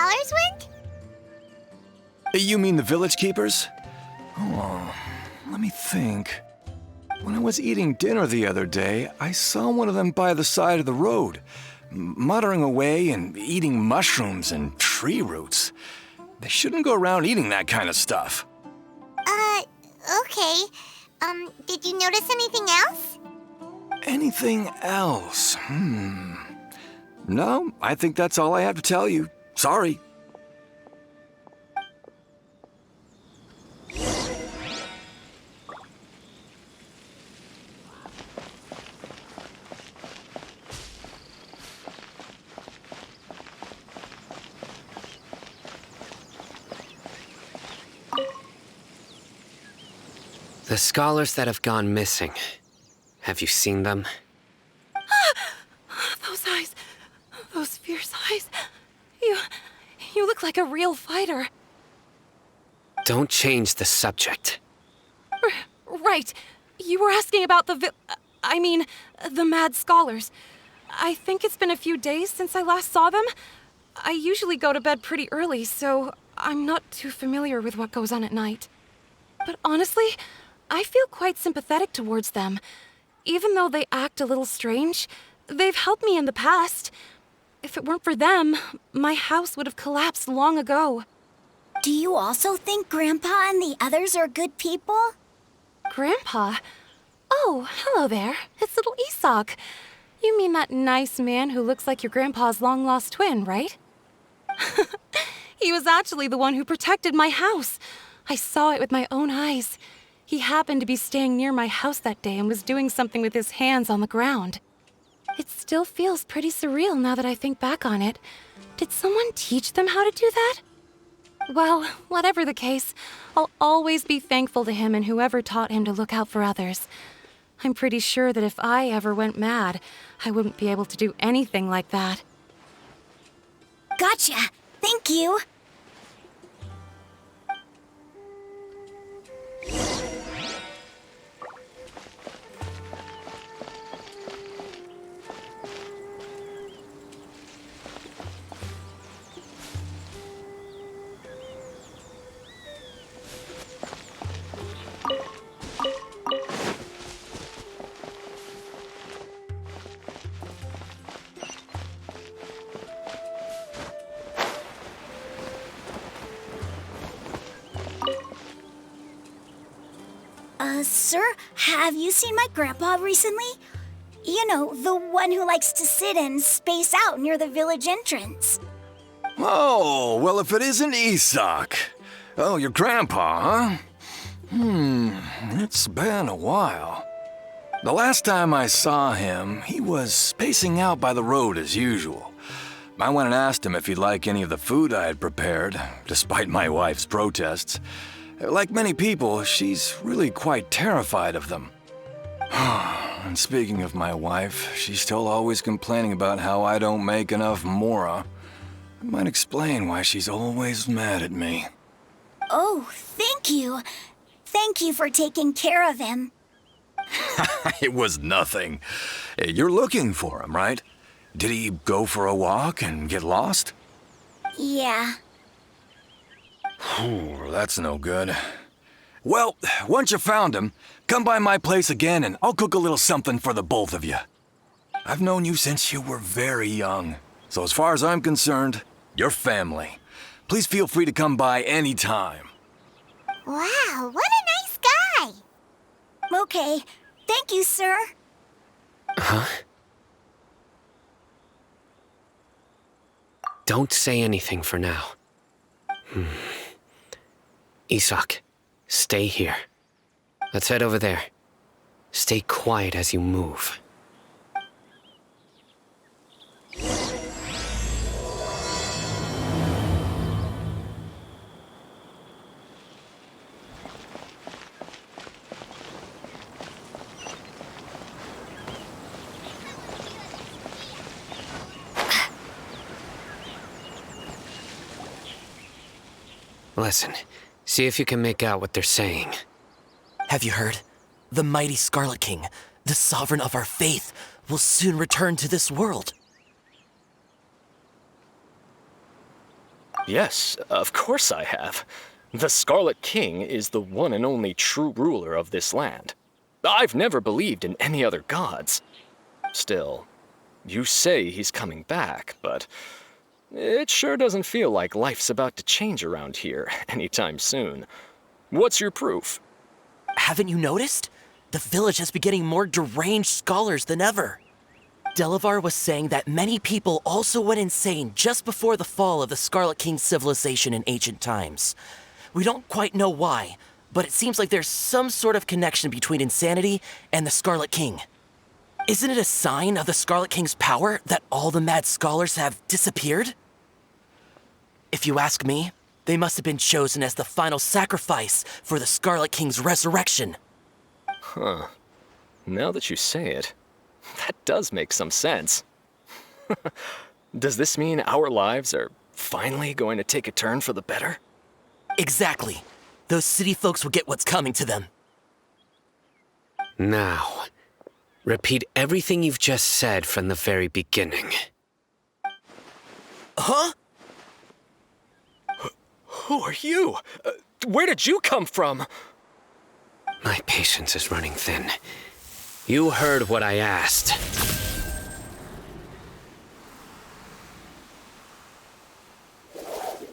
scholars went? You mean the village keepers? Oh, let me think. When I was eating dinner the other day, I saw one of them by the side of the road, muttering away and eating mushrooms and tree roots. They shouldn't go around eating that kind of stuff. Okay. Did you notice anything else? Anything else? No, I think that's all I have to tell you. Sorry. The scholars that have gone missing. Have you seen them? Those eyes. Those fierce eyes. You look like a real fighter. Don't change the subject. Right. You were asking about the mad scholars. I think it's been a few days since I last saw them. I usually go to bed pretty early, so I'm not too familiar with what goes on at night. But honestly, I feel quite sympathetic towards them. Even though they act a little strange, they've helped me in the past. If it weren't for them, my house would have collapsed long ago. Do you also think Grandpa and the others are good people? Grandpa? Oh, hello there. It's little Isak. You mean that nice man who looks like your grandpa's long-lost twin, right? He was actually the one who protected my house. I saw it with my own eyes. He happened to be staying near my house that day and was doing something with his hands on the ground. It still feels pretty surreal now that I think back on it. Did someone teach them how to do that? Well, whatever the case, I'll always be thankful to him and whoever taught him to look out for others. I'm pretty sure that if I ever went mad, I wouldn't be able to do anything like that. Gotcha. Thank you. Sir, have you seen my grandpa recently? You know, the one who likes to sit and space out near the village entrance. Oh, well, if it isn't Isak. Oh, your grandpa, huh? It's been a while. The last time I saw him, he was spacing out by the road as usual. I went and asked him if he'd like any of the food I had prepared, despite my wife's protests. Like many people, she's really quite terrified of them. And speaking of my wife, she's still always complaining about how I don't make enough mora. It might explain why she's always mad at me. Oh, thank you. Thank you for taking care of him. It was nothing. You're looking for him, right? Did he go for a walk and get lost? Yeah. That's no good. Well, once you found him, come by my place again and I'll cook a little something for the both of you. I've known you since you were very young, so as far as I'm concerned, you're family. Please feel free to come by anytime. Wow, what a nice guy! Okay, thank you, sir. Huh? Don't say anything for now. Isak, stay here. Let's head over there. Stay quiet as you move. Listen, see if you can make out what they're saying. Have you heard? The mighty Scarlet King, the sovereign of our faith, will soon return to this world. Yes, of course I have. The Scarlet King is the one and only true ruler of this land. I've never believed in any other gods. Still, you say he's coming back, but it sure doesn't feel like life's about to change around here anytime soon. What's your proof? Haven't you noticed? The village has been getting more deranged scholars than ever. Delavar was saying that many people also went insane just before the fall of the Scarlet King's civilization in ancient times. We don't quite know why, but it seems like there's some sort of connection between insanity and the Scarlet King. Isn't it a sign of the Scarlet King's power that all the mad scholars have disappeared? If you ask me, they must have been chosen as the final sacrifice for the Scarlet King's resurrection. Huh. Now that you say it, that does make some sense. Does this mean our lives are finally going to take a turn for the better? Exactly. Those city folks will get what's coming to them. Now, repeat everything you've just said from the very beginning. Huh? Who are you? Where did you come from? My patience is running thin. You heard what I asked.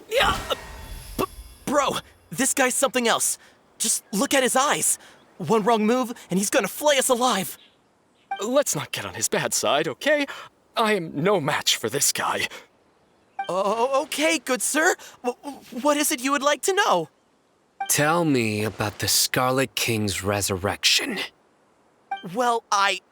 Yeah! Bro, this guy's something else. Just look at his eyes. One wrong move, and he's gonna flay us alive. Let's not get on his bad side, okay? I am no match for this guy. Oh, okay, good sir. What is it you would like to know? Tell me about the Scarlet King's resurrection. Well, I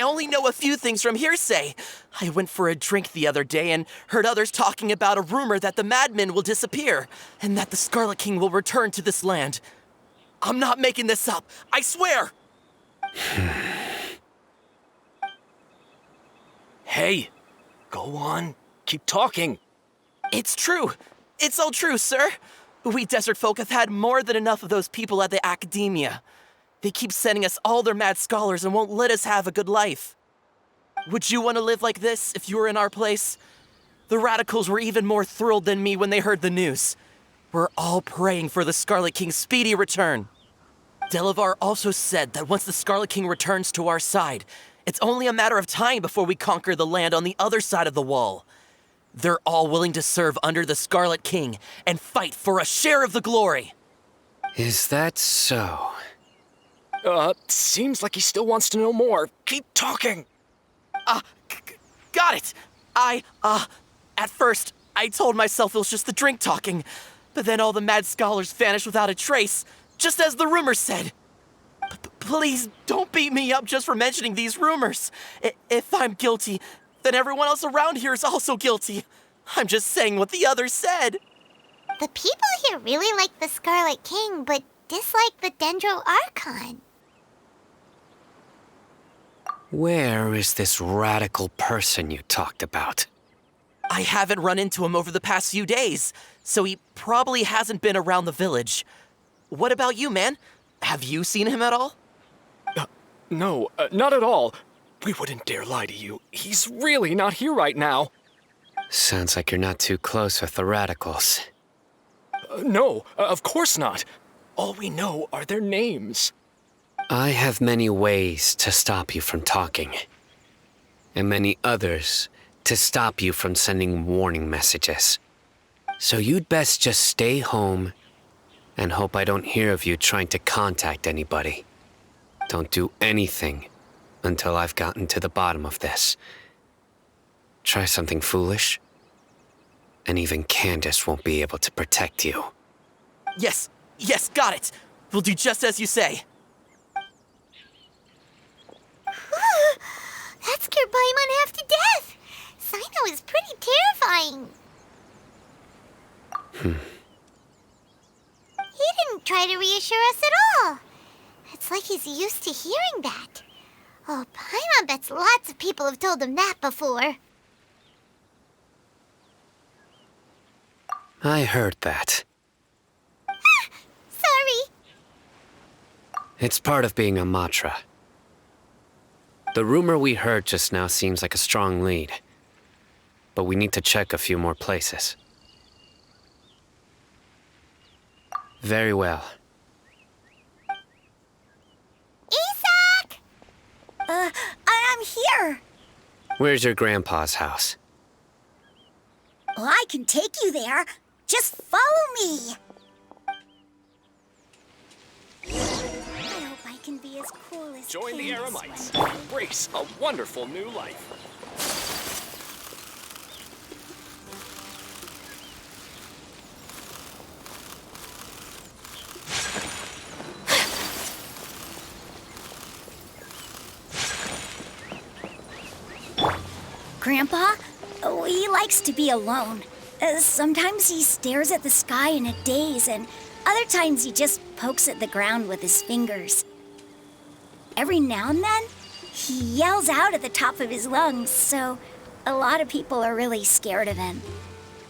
only know a few things from hearsay. I went for a drink the other day and heard others talking about a rumor that the madmen will disappear and that the Scarlet King will return to this land. I'm not making this up, I swear! Hey, go on. Keep talking. It's true. It's all true, sir. We desert folk have had more than enough of those people at the academia. They keep sending us all their mad scholars and won't let us have a good life. Would you want to live like this if you were in our place? The radicals were even more thrilled than me when they heard the news. We're all praying for the Scarlet King's speedy return. Delavar also said that once the Scarlet King returns to our side, it's only a matter of time before we conquer the land on the other side of the wall. They're all willing to serve under the Scarlet King and fight for a share of the glory. Is that so? Seems like he still wants to know more. Keep talking. Got it. At first, I told myself it was just the drink talking, but then all the mad scholars vanished without a trace, just as the rumors said. Please don't beat me up just for mentioning these rumors. If I'm guilty, then everyone else around here is also guilty. I'm just saying what the others said. The people here really like the Scarlet King, but dislike the Dendro Archon. Where is this radical person you talked about? I haven't run into him over the past few days, so he probably hasn't been around the village. What about you, man? Have you seen him at all? No, not at all. We wouldn't dare lie to you. He's really not here right now. Sounds like you're not too close with the radicals. No, of course not. All we know are their names. I have many ways to stop you from talking, and many others to stop you from sending warning messages. So you'd best just stay home and hope I don't hear of you trying to contact anybody. Don't do anything until I've gotten to the bottom of this. Try something foolish, and even Candace won't be able to protect you. Yes, got it. We'll do just as you say. That scared Paimon half to death. Sino is pretty terrifying. He didn't try to reassure us at all. It's like he's used to hearing that. Oh, Paimon bets lots of people have told him that before. I heard that. Sorry. It's part of being a Matra. The rumor we heard just now seems like a strong lead, but we need to check a few more places. Very well. Isak! I'm here. Where's your grandpa's house? Well, I can take you there. Just follow me. I hope I can be as cool as Join the Candace Eremites. one day. Embrace a wonderful new life. Grandpa? Oh, he likes to be alone. Sometimes he stares at the sky in a daze, and other times he just pokes at the ground with his fingers. Every now and then, he yells out at the top of his lungs, so a lot of people are really scared of him.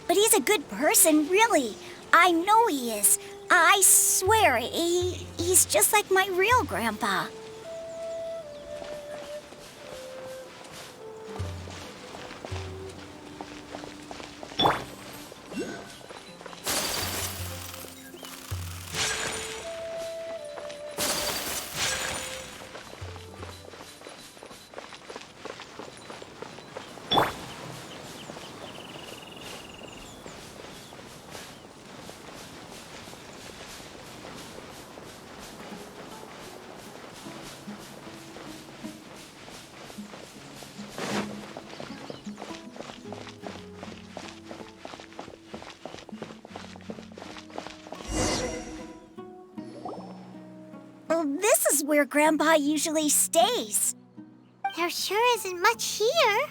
But he's a good person, really. I know he is. I swear, he's just like my real grandpa. Well, this is where Grandpa usually stays. There sure isn't much here.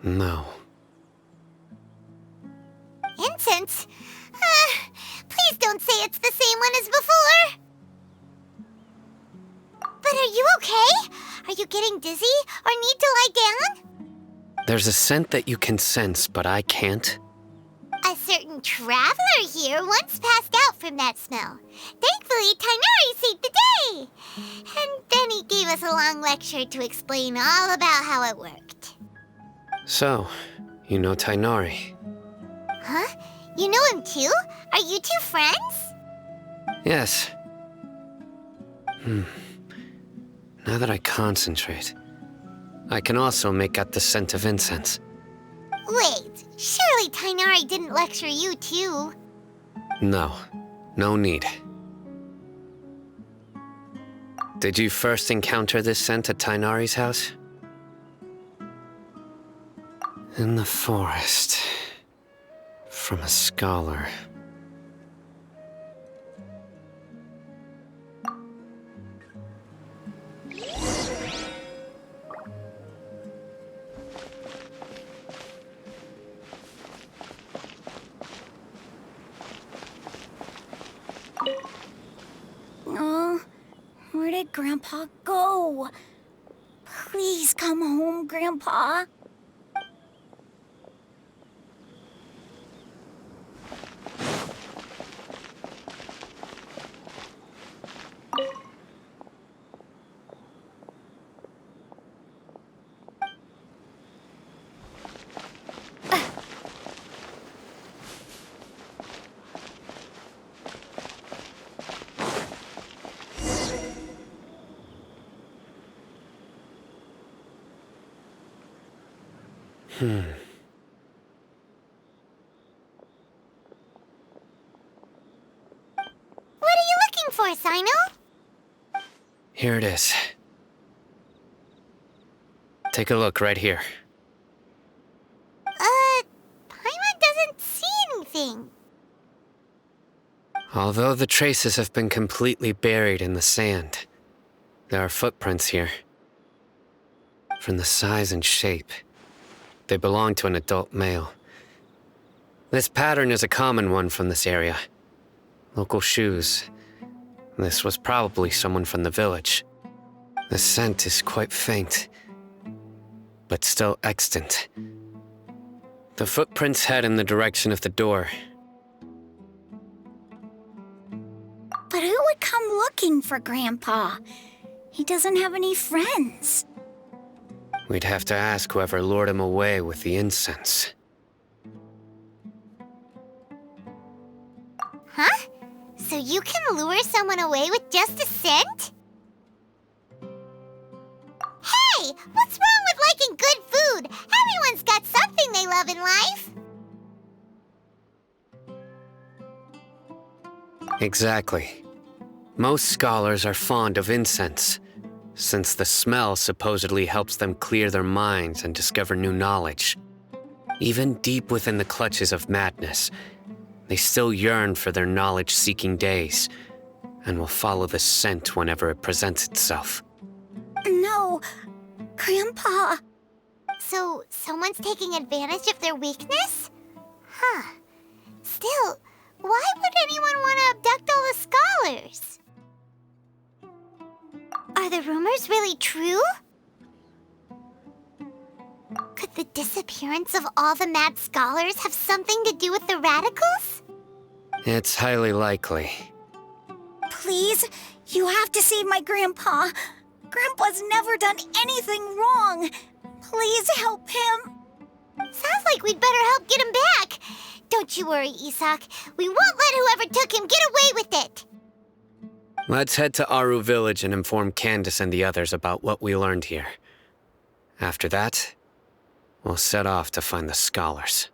No. Incense? Please don't say it's the same one as before. But are you okay? Are you getting dizzy or need to lie down? There's a scent that you can sense, but I can't. A certain traveler here once passed out from that smell. Thankfully, Tainari saved the day. And then he gave us a long lecture to explain all about how it worked. So, you know Tainari? Huh? You know him too? Are you two friends? Yes. Now that I concentrate, I can also make out the scent of incense. Wait, surely Tainari didn't lecture you too. No, no need. Did you first encounter this scent at Tainari's house? In the forest. From a scholar. Oh, where did Grandpa go? Please come home, Grandpa. What are you looking for, Sino? Here it is. Take a look right here. Paimon doesn't see anything. Although the traces have been completely buried in the sand, there are footprints here. From the size and shape, they belong to an adult male. This pattern is a common one from this area. Local shoes. This was probably someone from the village. The scent is quite faint, but still extant. The footprints head in the direction of the door. But who would come looking for Grandpa? He doesn't have any friends. We'd have to ask whoever lured him away with the incense. Huh? So you can lure someone away with just a scent? Hey! What's wrong with liking good food? Everyone's got something they love in life. Exactly. Most scholars are fond of incense, since the smell supposedly helps them clear their minds and discover new knowledge. Even deep within the clutches of madness, they still yearn for their knowledge-seeking days, and will follow the scent whenever it presents itself. No, Grandpa. So, someone's taking advantage of their weakness? Huh. Still, why would anyone want to abduct all the scholars? Are the rumors really true? Could the disappearance of all the mad scholars have something to do with the radicals? It's highly likely. Please, you have to save my Grandpa. Grandpa's never done anything wrong. Please help him. Sounds like we'd better help get him back. Don't you worry, Isak. We won't let whoever took him get away with it. Let's head to Aru Village and inform Candace and the others about what we learned here. After that, we'll set off to find the scholars.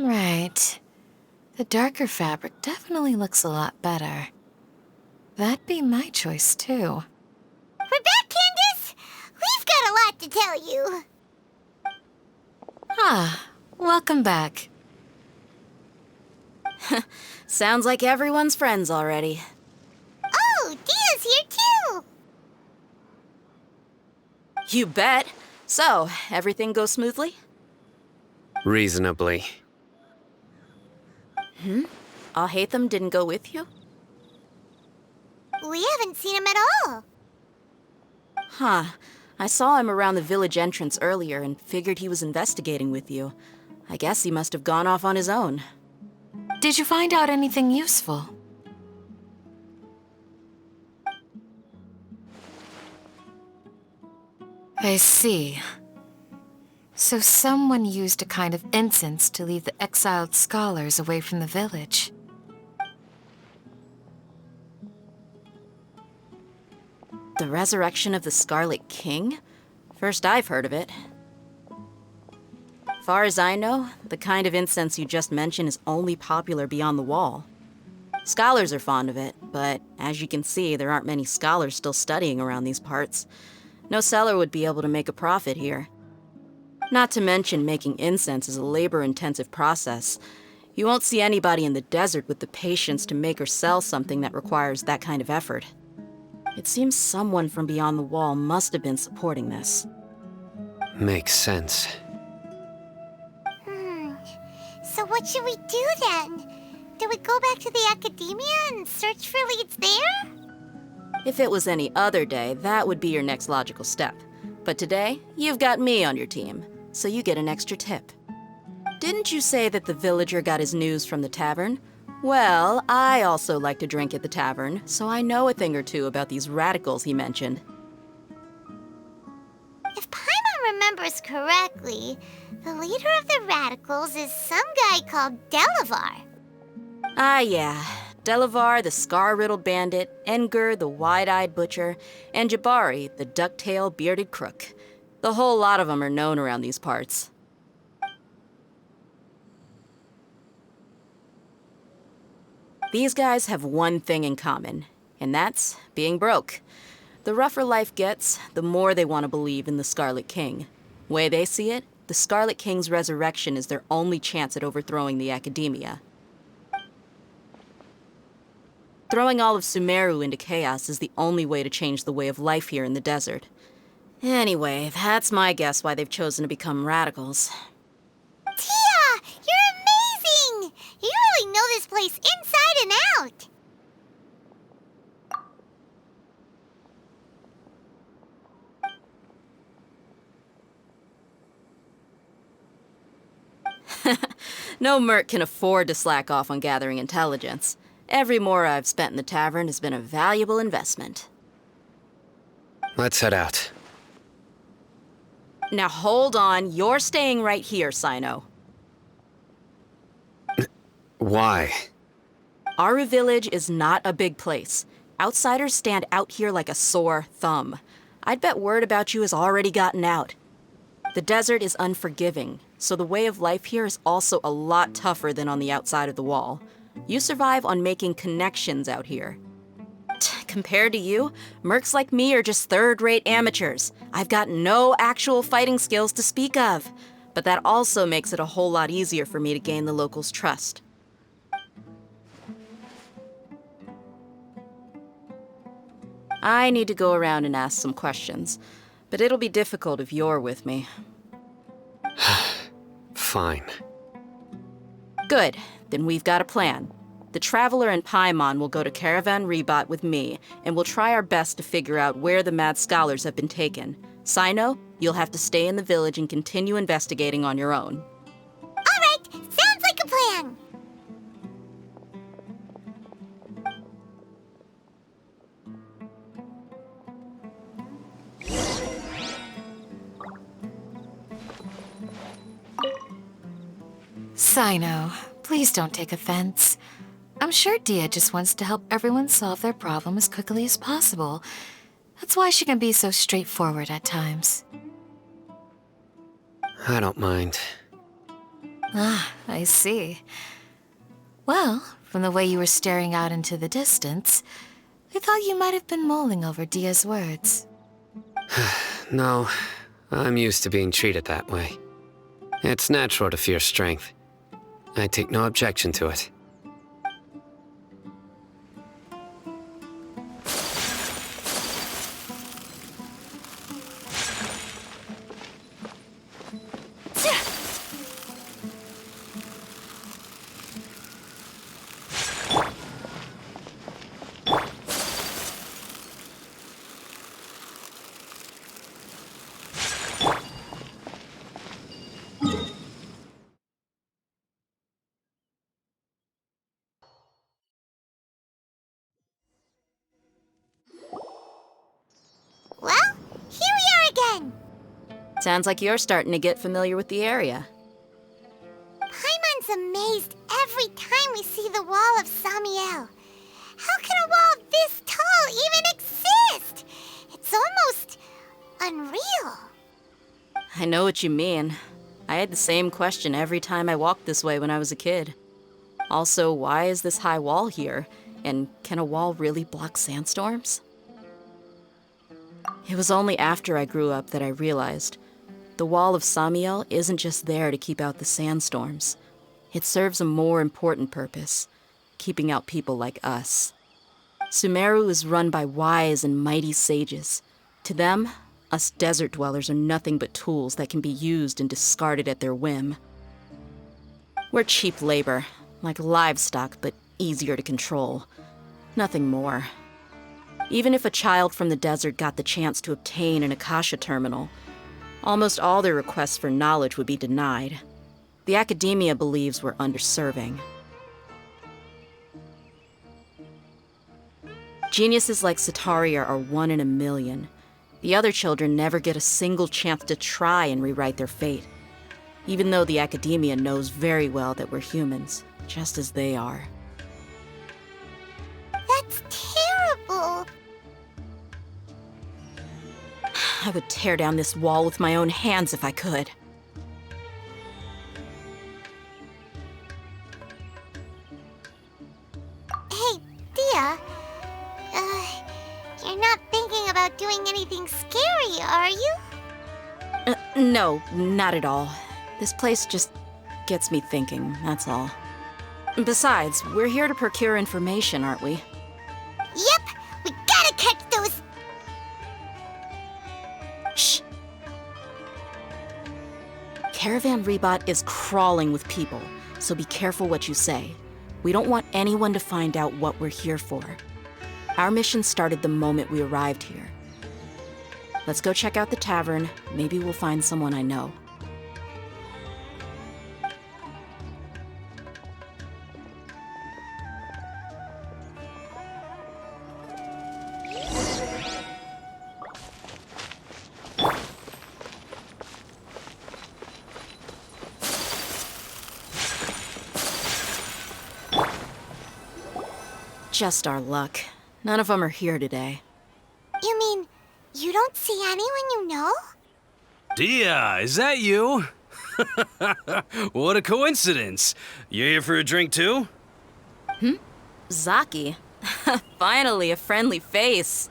Right. The darker fabric definitely looks a lot better. That'd be my choice, too. We're back, Candace! We've got a lot to tell you. Ah, welcome back. Sounds like everyone's friends already. Oh, Dia's here, too! You bet. So, everything goes smoothly? Reasonably. Alhaitham didn't go with you? We haven't seen him at all. Huh. I saw him around the village entrance earlier and figured he was investigating with you. I guess he must have gone off on his own. Did you find out anything useful? I see. So someone used a kind of incense to lead the exiled scholars away from the village. The resurrection of the Scarlet King? First I've heard of it. Far as I know, the kind of incense you just mentioned is only popular beyond the wall. Scholars are fond of it, but as you can see, there aren't many scholars still studying around these parts. No seller would be able to make a profit here. Not to mention, making incense is a labor-intensive process. You won't see anybody in the desert with the patience to make or sell something that requires that kind of effort. It seems someone from beyond the wall must have been supporting this. Makes sense. So what should we do then? Do we go back to the academia and search for leads there? If it was any other day, that would be your next logical step. But today, you've got me on your team, so you get an extra tip. Didn't you say that the villager got his news from the tavern? Well, I also like to drink at the tavern, so I know a thing or two about these radicals he mentioned. If Paimon remembers correctly, the leader of the radicals is some guy called Delavar. Ah, yeah. Delavar, the scar-riddled bandit, Engur, the wide-eyed butcher, and Jabari, the duck-tailed bearded crook. The whole lot of them are known around these parts. These guys have one thing in common, and that's being broke. The rougher life gets, the more they want to believe in the Scarlet King. Way they see it, the Scarlet King's resurrection is their only chance at overthrowing the academia. Throwing all of Sumeru into chaos is the only way to change the way of life here in the desert. Anyway, that's my guess why they've chosen to become radicals. Tia, you're amazing! You really know this place inside and out. No merc can afford to slack off on gathering intelligence. Every mora I've spent in the tavern has been a valuable investment. Let's head out. Now hold on, you're staying right here, Sino. Why? Aru Village is not a big place. Outsiders stand out here like a sore thumb. I'd bet word about you has already gotten out. The desert is unforgiving, so the way of life here is also a lot tougher than on the outside of the wall. You survive on making connections out here. Compared to you, mercs like me are just third-rate amateurs. I've got no actual fighting skills to speak of. But that also makes it a whole lot easier for me to gain the locals' trust. I need to go around and ask some questions, but it'll be difficult if you're with me. Fine. Good, then we've got a plan. The Traveler and Paimon will go to Caravan Rebot with me, and we'll try our best to figure out where the Mad Scholars have been taken. Sino, you'll have to stay in the village and continue investigating on your own. All right, sounds like a plan. Sino, please don't take offense. I'm sure Dia just wants to help everyone solve their problem as quickly as possible. That's why she can be so straightforward at times. I don't mind. Ah, I see. Well, from the way you were staring out into the distance, I thought you might have been mulling over Dia's words. No, I'm used to being treated that way. It's natural to fear strength. I take no objection to it. Well, here we are again. Sounds like you're starting to get familiar with the area. Paimon's amazed every time we see the wall of Samiel. How can a wall this tall even exist? It's almost unreal. I know what you mean. I had the same question every time I walked this way when I was a kid. Also, why is this high wall here? And can a wall really block sandstorms? It was only after I grew up that I realized the wall of Samiel isn't just there to keep out the sandstorms. It serves a more important purpose, keeping out people like us. Sumeru is run by wise and mighty sages. To them, us desert dwellers are nothing but tools that can be used and discarded at their whim. We're cheap labor, like livestock, but easier to control. Nothing more. Even if a child from the desert got the chance to obtain an Akasha terminal, almost all their requests for knowledge would be denied. The academia believes we're underserving. Geniuses like Sataria are one in a million. The other children never get a single chance to try and rewrite their fate, even though the academia knows very well that we're humans, just as they are. That's terrible. I would tear down this wall with my own hands if I could. Hey, Dia. You're not thinking about doing anything scary, are you? No, not at all. This place just gets me thinking, that's all. Besides, we're here to procure information, aren't we? Yep, we gotta catch those. Shh! Caravan Rebot is crawling with people, so be careful what you say. We don't want anyone to find out what we're here for. Our mission started the moment we arrived here. Let's go check out the tavern. Maybe we'll find someone I know. Just our luck. None of them are here today. You mean you don't see anyone you know? Dia, is that you? What a coincidence. You here for a drink too? Zaki. Finally, a friendly face.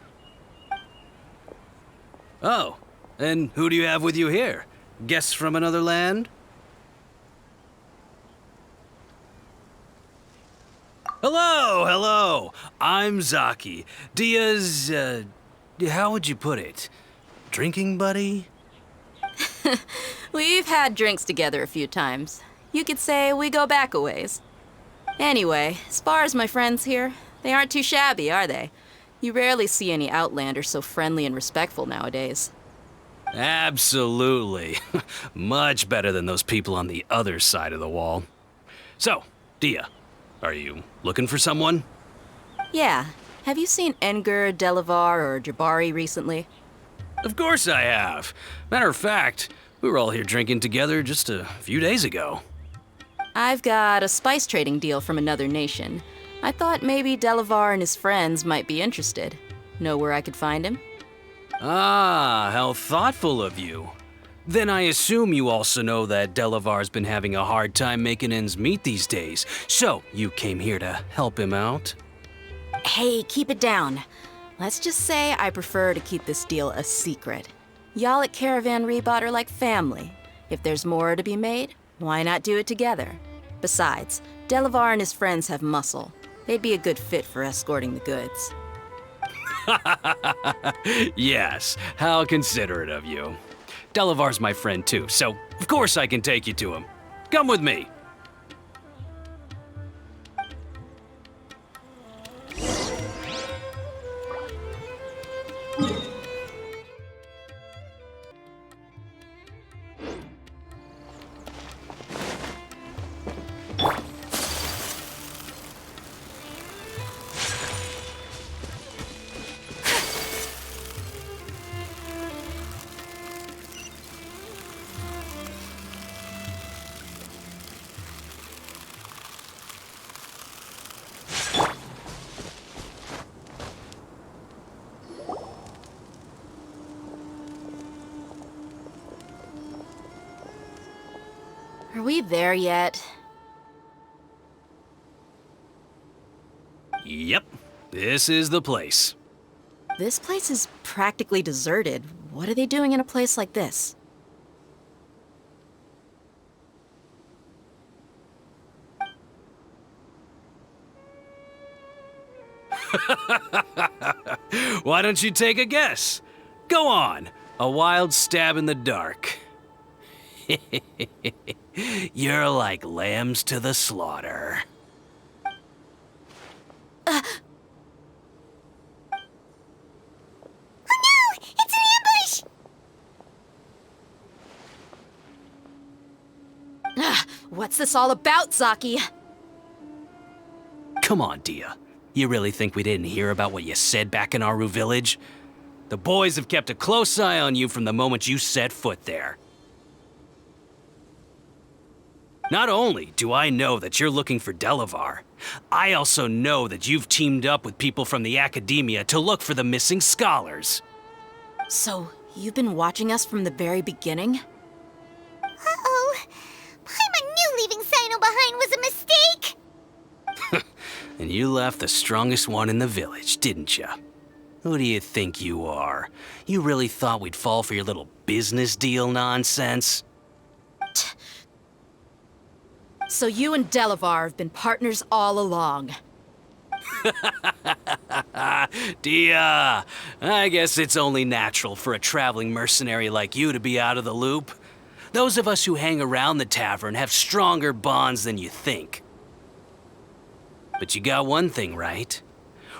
Oh, and who do you have with you here? Guests from another land? Hello. I'm Zaki. Dia's, how would you put it? Drinking buddy? We've had drinks together a few times. You could say we go back a ways. Anyway, as far as my friends here, they aren't too shabby, are they? You rarely see any Outlanders so friendly and respectful nowadays. Absolutely. Much better than those people on the other side of the wall. So, Dia, are you looking for someone? Yeah. Have you seen Enger, Delavar, or Jabari recently? Of course I have. Matter of fact, we were all here drinking together just a few days ago. I've got a spice trading deal from another nation. I thought maybe Delavar and his friends might be interested. Know where I could find him? Ah, how thoughtful of you. Then I assume you also know that Delavar's been having a hard time making ends meet these days, so you came here to help him out? Hey, keep it down. Let's just say I prefer to keep this deal a secret. Y'all at Caravan Rebot are like family. If there's more to be made, why not do it together? Besides, Delavar and his friends have muscle. They'd be a good fit for escorting the goods. Yes, how considerate of you. Delavar's my friend too, so of course I can take you to him. Come with me. Are we there yet? Yep, this is the place. This place is practically deserted. What are they doing in a place like this? Why don't you take a guess? Go on, a wild stab in the dark. You're like lambs to the slaughter. Oh no! It's an ambush! What's this all about, Zaki? Come on, Dia. You really think we didn't hear about what you said back in Aru village? The boys have kept a close eye on you from the moment you set foot there. Not only do I know that you're looking for Delavar, I also know that you've teamed up with people from the Academia to look for the missing scholars. So, you've been watching us from the very beginning? Uh-oh. Paimon knew leaving Sino behind was a mistake! And you left the strongest one in the village, didn't you? Who do you think you are? You really thought we'd fall for your little business deal nonsense? So you and Delavar have been partners all along. Dia, I guess it's only natural for a traveling mercenary like you to be out of the loop. Those of us who hang around the tavern have stronger bonds than you think. But you got one thing right.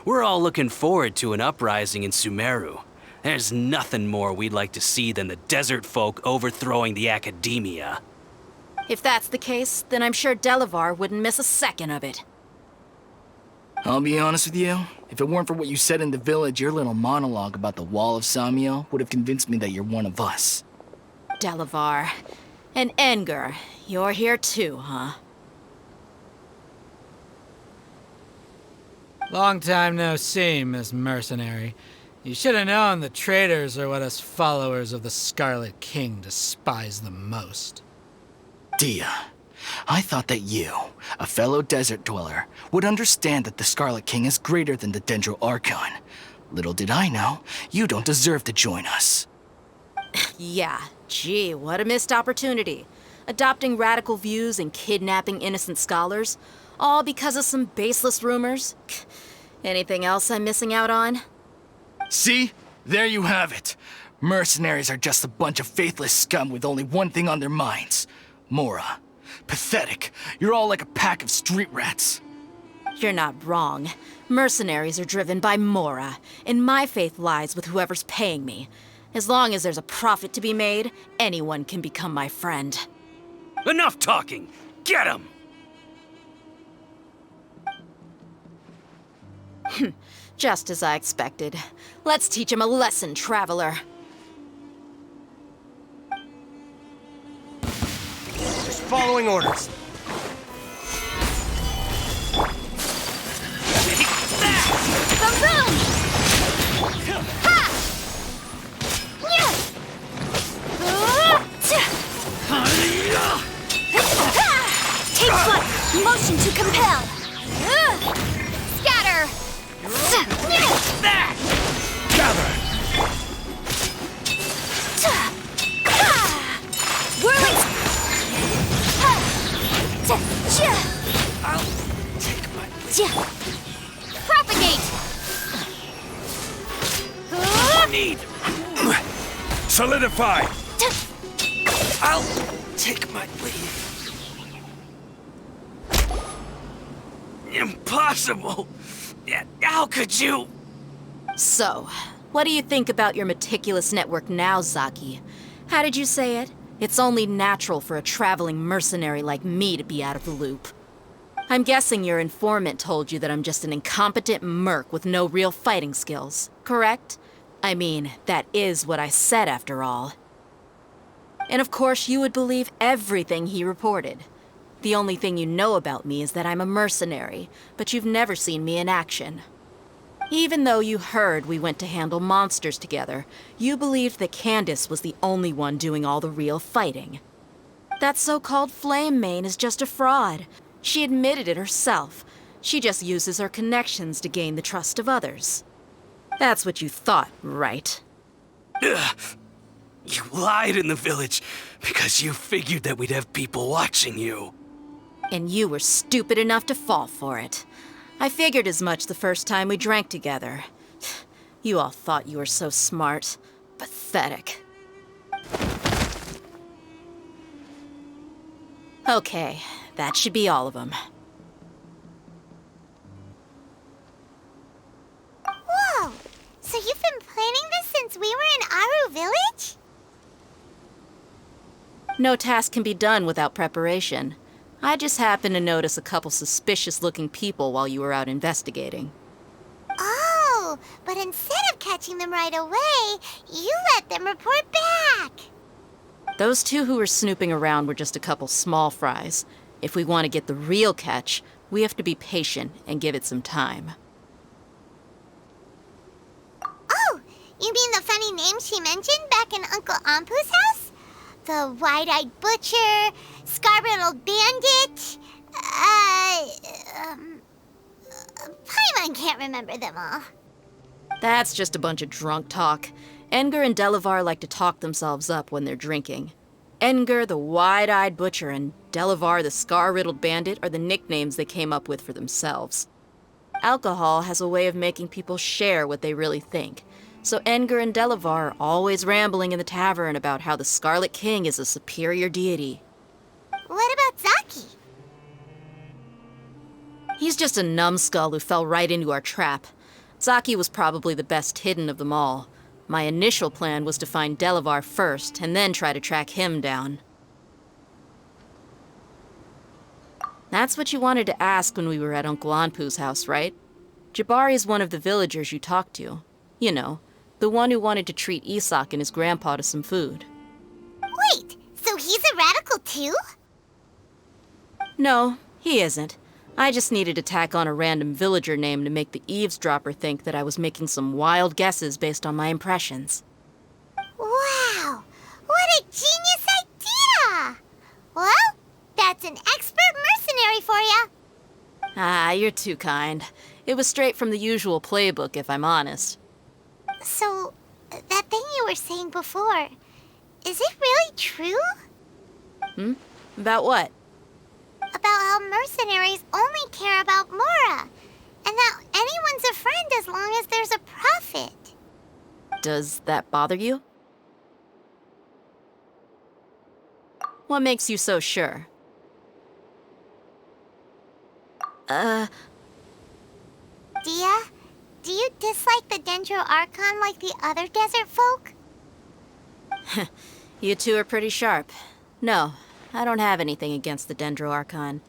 We're all looking forward to an uprising in Sumeru. There's nothing more we'd like to see than the desert folk overthrowing the academia. If that's the case, then I'm sure Delavar wouldn't miss a second of it. I'll be honest with you. If it weren't for what you said in the village, your little monologue about the Wall of Samiel would have convinced me that you're one of us. Delavar. And Enger, you're here too, huh? Long time no see, Miss Mercenary. You should have known the traitors are what us followers of the Scarlet King despise the most. Dia, I thought that you, a fellow desert dweller, would understand that the Scarlet King is greater than the Dendro Archon. Little did I know, you don't deserve to join us. Yeah, gee, what a missed opportunity. Adopting radical views and kidnapping innocent scholars, all because of some baseless rumors. Anything else I'm missing out on? See? There you have it. Mercenaries are just a bunch of faithless scum with only one thing on their minds. Mora. Pathetic. You're all like a pack of street rats. You're not wrong. Mercenaries are driven by Mora, and my faith lies with whoever's paying me. As long as there's a profit to be made, anyone can become my friend. Enough talking! Get him! Just as I expected. Let's teach him a lesson, traveler. Just following orders. Boom! Ha! Take flight! Motion to compel! Scatter! Gather! Whirling! I'll take my Propagate! need. Solidify! I'll take my leave. Impossible! How could you? So, what do you think about your meticulous network now, Zaki? How did you say it? It's only natural for a traveling mercenary like me to be out of the loop. I'm guessing your informant told you that I'm just an incompetent merc with no real fighting skills, correct? I mean, that is what I said after all. And of course, you would believe everything he reported. The only thing you know about me is that I'm a mercenary, but you've never seen me in action. Even though you heard we went to handle monsters together, you believed that Candace was the only one doing all the real fighting. That so-called Flame Mane is just a fraud. She admitted it herself. She just uses her connections to gain the trust of others. That's what you thought, right? Ugh. You lied in the village because you figured that we'd have people watching you. And you were stupid enough to fall for it. I figured as much the first time we drank together. You all thought you were so smart. Pathetic. Okay, that should be all of them. Whoa! So you've been planning this since we were in Aru Village? No task can be done without preparation. I just happened to notice a couple suspicious-looking people while you were out investigating. Oh, but instead of catching them right away, you let them report back. Those two who were snooping around were just a couple small fries. If we want to get the real catch, we have to be patient and give it some time. Oh, you mean the funny name she mentioned back in Uncle Ampu's house? The wide-eyed butcher, scar-riddled bandit, Paimon can't remember them all. That's just a bunch of drunk talk. Enger and Delavar like to talk themselves up when they're drinking. Enger, the wide-eyed butcher, and Delavar, the scar-riddled bandit, are the nicknames they came up with for themselves. Alcohol has a way of making people share what they really think. So Edgar and Delavar are always rambling in the tavern about how the Scarlet King is a superior deity. What about Zaki? He's just a numbskull who fell right into our trap. Zaki was probably the best hidden of them all. My initial plan was to find Delavar first, and then try to track him down. That's what you wanted to ask when we were at Uncle Anpu's house, right? Jabari is one of the villagers you talked to. You know, the one who wanted to treat Isak and his grandpa to some food. Wait, so he's a radical too? No, he isn't. I just needed to tack on a random villager name to make the eavesdropper think that I was making some wild guesses based on my impressions. Wow, what a genius idea! Well, that's an expert mercenary for ya. Ah, you're too kind. It was straight from the usual playbook, if I'm honest. So, that thing you were saying before, is it really true? About what? About how mercenaries only care about Mora, and that anyone's a friend as long as there's a profit. Does that bother you? What makes you so sure? Dia, do you dislike the Dendro Archon like the other desert folk? You two are pretty sharp. No, I don't have anything against the Dendro Archon.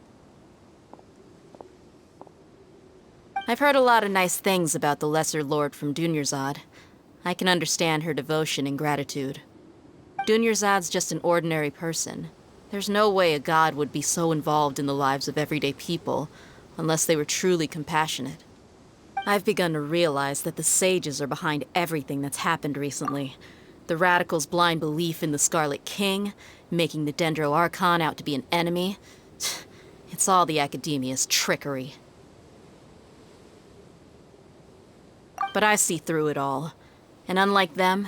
I've heard a lot of nice things about the Lesser Lord from Dunyarzad. I can understand her devotion and gratitude. Dunyarzad's just an ordinary person. There's no way a god would be so involved in the lives of everyday people, unless they were truly compassionate. I've begun to realize that the sages are behind everything that's happened recently. The radicals' blind belief in the Scarlet King, making the Dendro Archon out to be an enemy. It's all the academia's trickery. But I see through it all. And unlike them,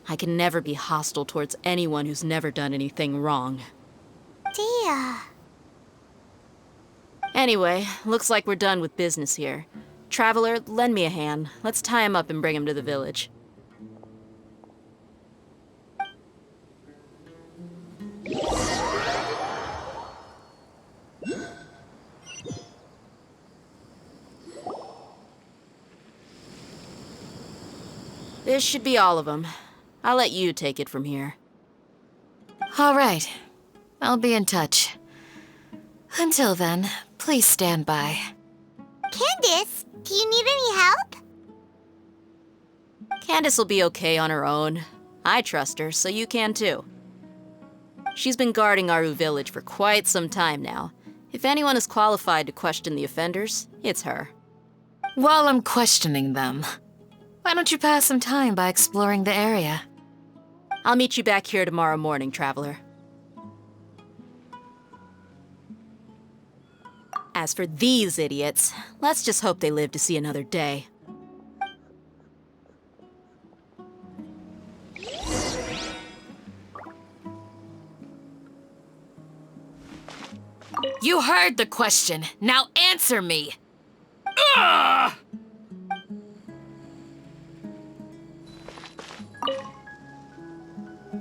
I can never be hostile towards anyone who's never done anything wrong. Dia. Anyway, looks like we're done with business here. Traveler, lend me a hand. Let's tie him up and bring him to the village. This should be all of them. I'll let you take it from here. All right. I'll be in touch. Until then, please stand by. Candace, do you need any help? Candace will be okay on her own. I trust her, so you can too. She's been guarding Aru village for quite some time now. If anyone is qualified to question the offenders, it's her. While I'm questioning them, why don't you pass some time by exploring the area? I'll meet you back here tomorrow morning, Traveler. As for these idiots, let's just hope they live to see another day. You heard the question. Now answer me.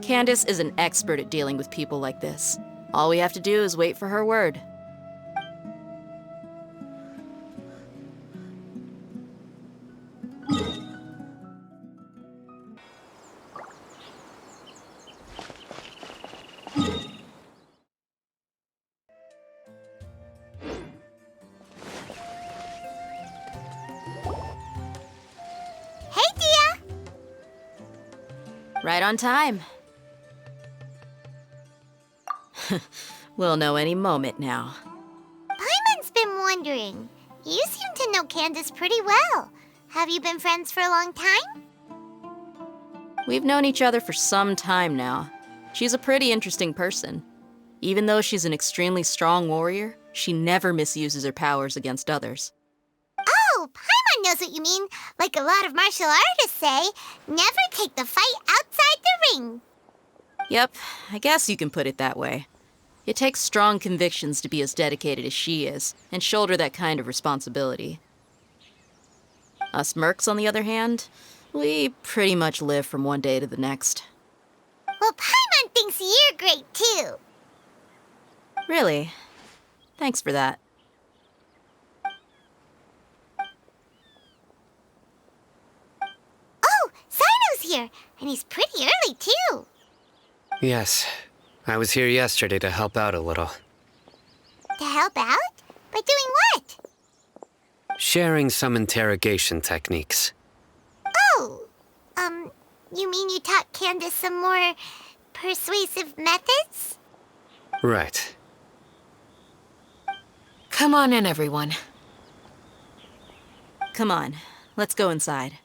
Candace is an expert at dealing with people like this. All we have to do is wait for her word. Hey, Dia! Right on time. We'll know any moment now. Paimon's been wondering. You seem to know Candace pretty well. Have you been friends for a long time? We've known each other for some time now. She's a pretty interesting person. Even though she's an extremely strong warrior, she never misuses her powers against others. Oh, Paimon knows what you mean. Like a lot of martial artists say, never take the fight outside the ring. Yep, I guess you can put it that way. It takes strong convictions to be as dedicated as she is, and shoulder that kind of responsibility. Us mercs, on the other hand, We pretty much live from one day to the next. Well, Paimon thinks you're great too. Really? Thanks for that. Oh, Sino's here, and he's pretty early too. Yes, I was here yesterday to help out a little. To help out? By doing what? Sharing some interrogation techniques. Oh, you mean you taught Candace some more persuasive methods? Right. Come on in, everyone. Come on, let's go inside.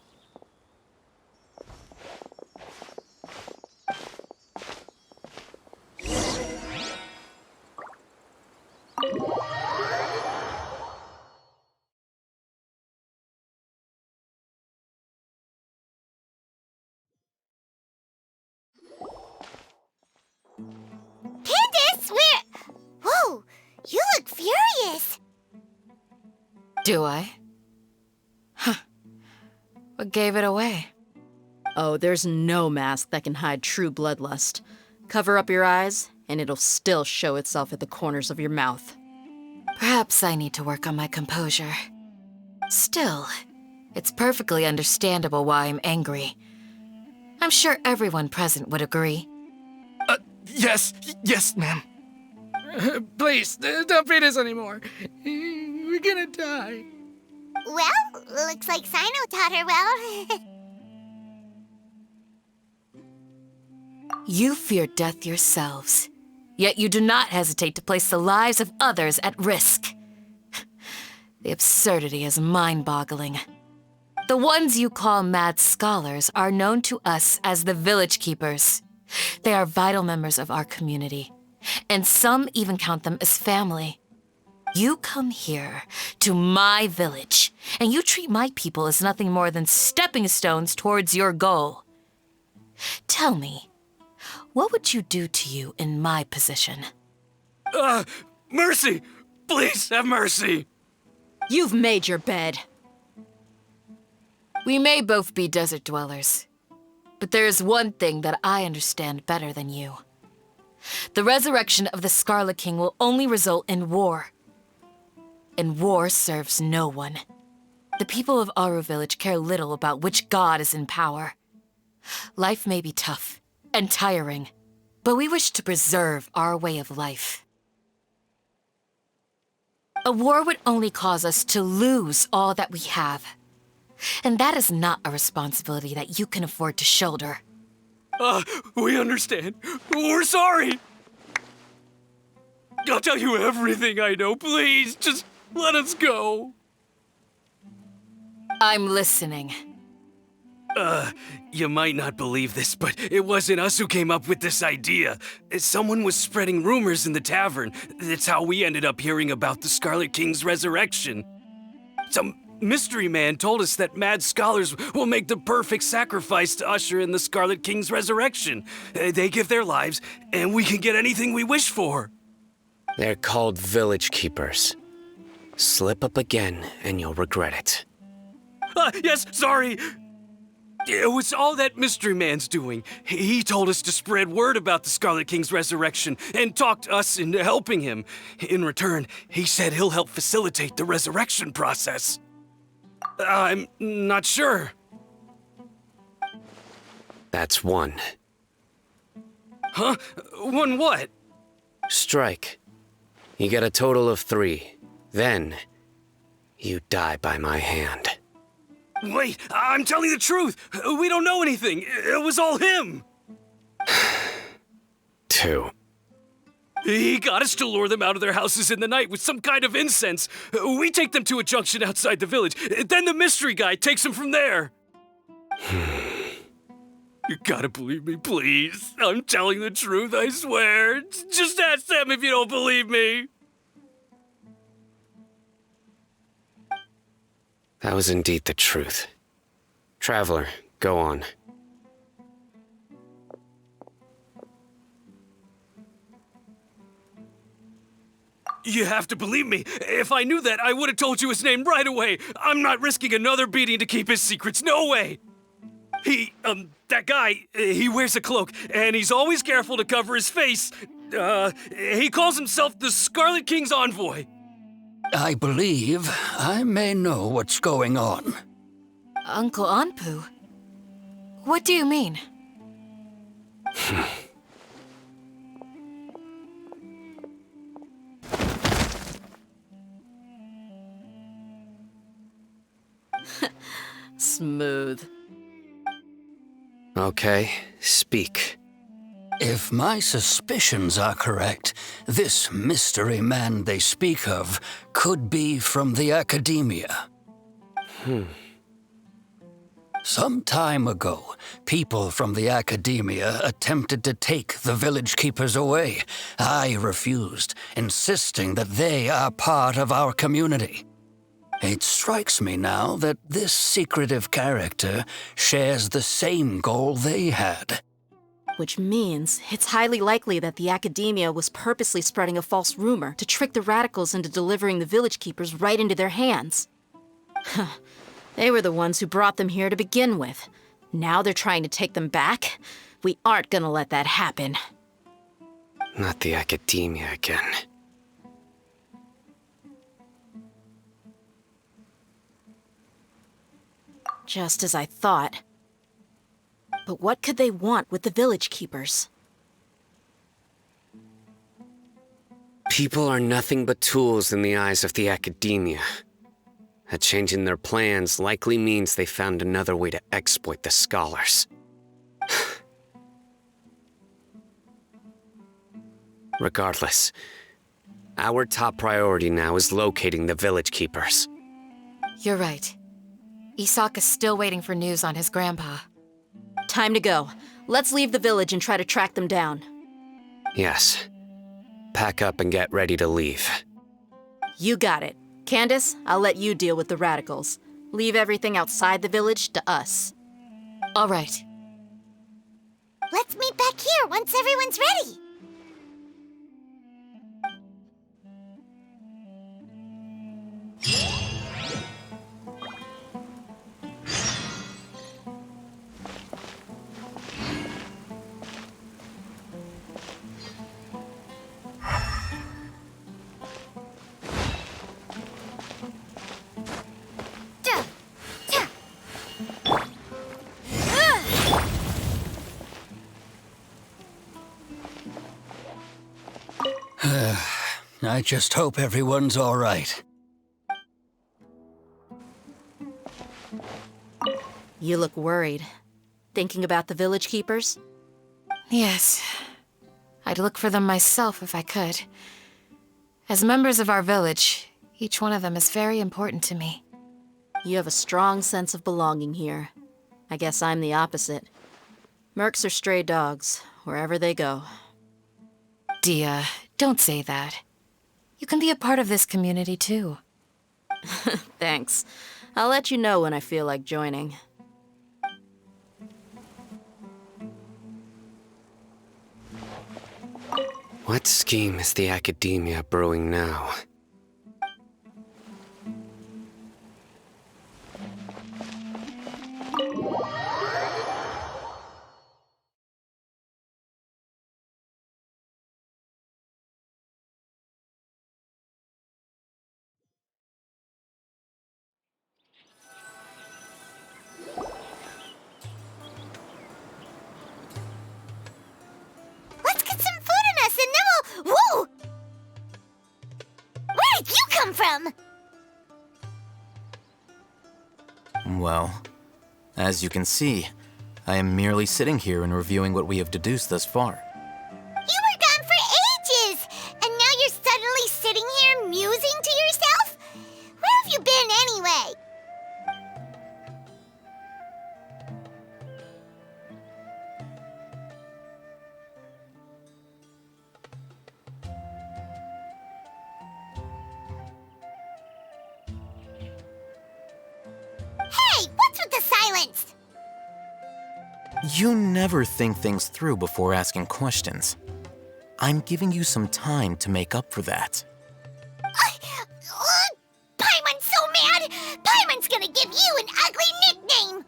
Candace, whoa, you look furious. Do I? Huh. What gave it away? Oh, there's no mask that can hide true bloodlust. Cover up your eyes, and it'll still show itself at the corners of your mouth. Perhaps I need to work on my composure. Still, it's perfectly understandable why I'm angry. I'm sure everyone present would agree. Yes, ma'am. Please, don't beat us anymore. We're gonna die. Well, looks like Sino taught her well. You fear death yourselves, yet you do not hesitate to place the lives of others at risk. The absurdity is mind-boggling. The ones you call mad scholars are known to us as the Village Keepers. They are vital members of our community, and some even count them as family. You come here, to my village, and you treat my people as nothing more than stepping stones towards your goal. Tell me, what would you do to you in my position? Mercy! Please have mercy! You've made your bed. We may both be desert dwellers, but there is one thing that I understand better than you. The resurrection of the Scarlet King will only result in war. And war serves no one. The people of Aru Village care little about which god is in power. Life may be tough and tiring, but we wish to preserve our way of life. A war would only cause us to lose all that we have. And that is not a responsibility that you can afford to shoulder. We understand. We're sorry. I'll tell you everything I know. Please, just let us go. I'm listening. You might not believe this, but it wasn't us who came up with this idea. Someone was spreading rumors in the tavern. That's how we ended up hearing about the Scarlet King's resurrection. Some mystery man told us that mad scholars will make the perfect sacrifice to usher in the Scarlet King's resurrection. They give their lives, and we can get anything we wish for. They're called Village Keepers. Slip up again, and you'll regret it. Yes, sorry. It was all that mystery man's doing. He told us to spread word about the Scarlet King's resurrection and talked us into helping him. In return, he said he'll help facilitate the resurrection process. I'm not sure. That's one. Huh? One what? Strike. You get a total of 3. Then, you die by my hand. Wait, I'm telling the truth. We don't know anything. It was all him. 2. He got us to lure them out of their houses in the night with some kind of incense. We take them to a junction outside the village. Then the mystery guy takes them from there. You gotta believe me, please. I'm telling the truth, I swear. Just ask them if you don't believe me. That was indeed the truth. Traveler, go on. You have to believe me. If I knew that, I would have told you his name right away. I'm not risking another beating to keep his secrets. No way. That guy, he wears a cloak, and he's always careful to cover his face. He calls himself the Scarlet King's envoy. I believe I may know what's going on. Uncle Anpu? What do you mean? Smooth. Okay, speak. If my suspicions are correct, this mystery man they speak of could be from the Academia. Some time ago, people from the Academia attempted to take the village keepers away. I refused, insisting that they are part of our community. It strikes me now that this secretive character shares the same goal they had. Which means it's highly likely that the Academia was purposely spreading a false rumor to trick the radicals into delivering the village keepers right into their hands. They were the ones who brought them here to begin with. Now they're trying to take them back? We aren't gonna let that happen. Not the Academia again. Just as I thought. But what could they want with the village keepers? People are nothing but tools in the eyes of the Academia. A change in their plans likely means they found another way to exploit the scholars. Regardless, our top priority now is locating the village keepers. You're right. Isak is still waiting for news on his grandpa. Time to go. Let's leave the village and try to track them down. Yes. Pack up and get ready to leave. You got it. Candace, I'll let you deal with the radicals. Leave everything outside the village to us. All right. Let's meet back here once everyone's ready. I just hope everyone's all right. You look worried. Thinking about the village keepers? Yes. I'd look for them myself if I could. As members of our village, each one of them is very important to me. You have a strong sense of belonging here. I guess I'm the opposite. Mercs are stray dogs, wherever they go. Dia, don't say that. You can be a part of this community too. Thanks. I'll let you know when I feel like joining. What scheme is the Academia brewing now? Let's get some food in us and then we'll... Whoa! Where did you come from? Well, as you can see, I am merely sitting here and reviewing what we have deduced thus far. You were gone for ages! And now you're suddenly sitting here musing to yourself? Where have you been anyway? Hey, what's with the silence? You never think things through before asking questions. I'm giving you some time to make up for that. Paimon's so mad! Paimon's gonna give you an ugly nickname!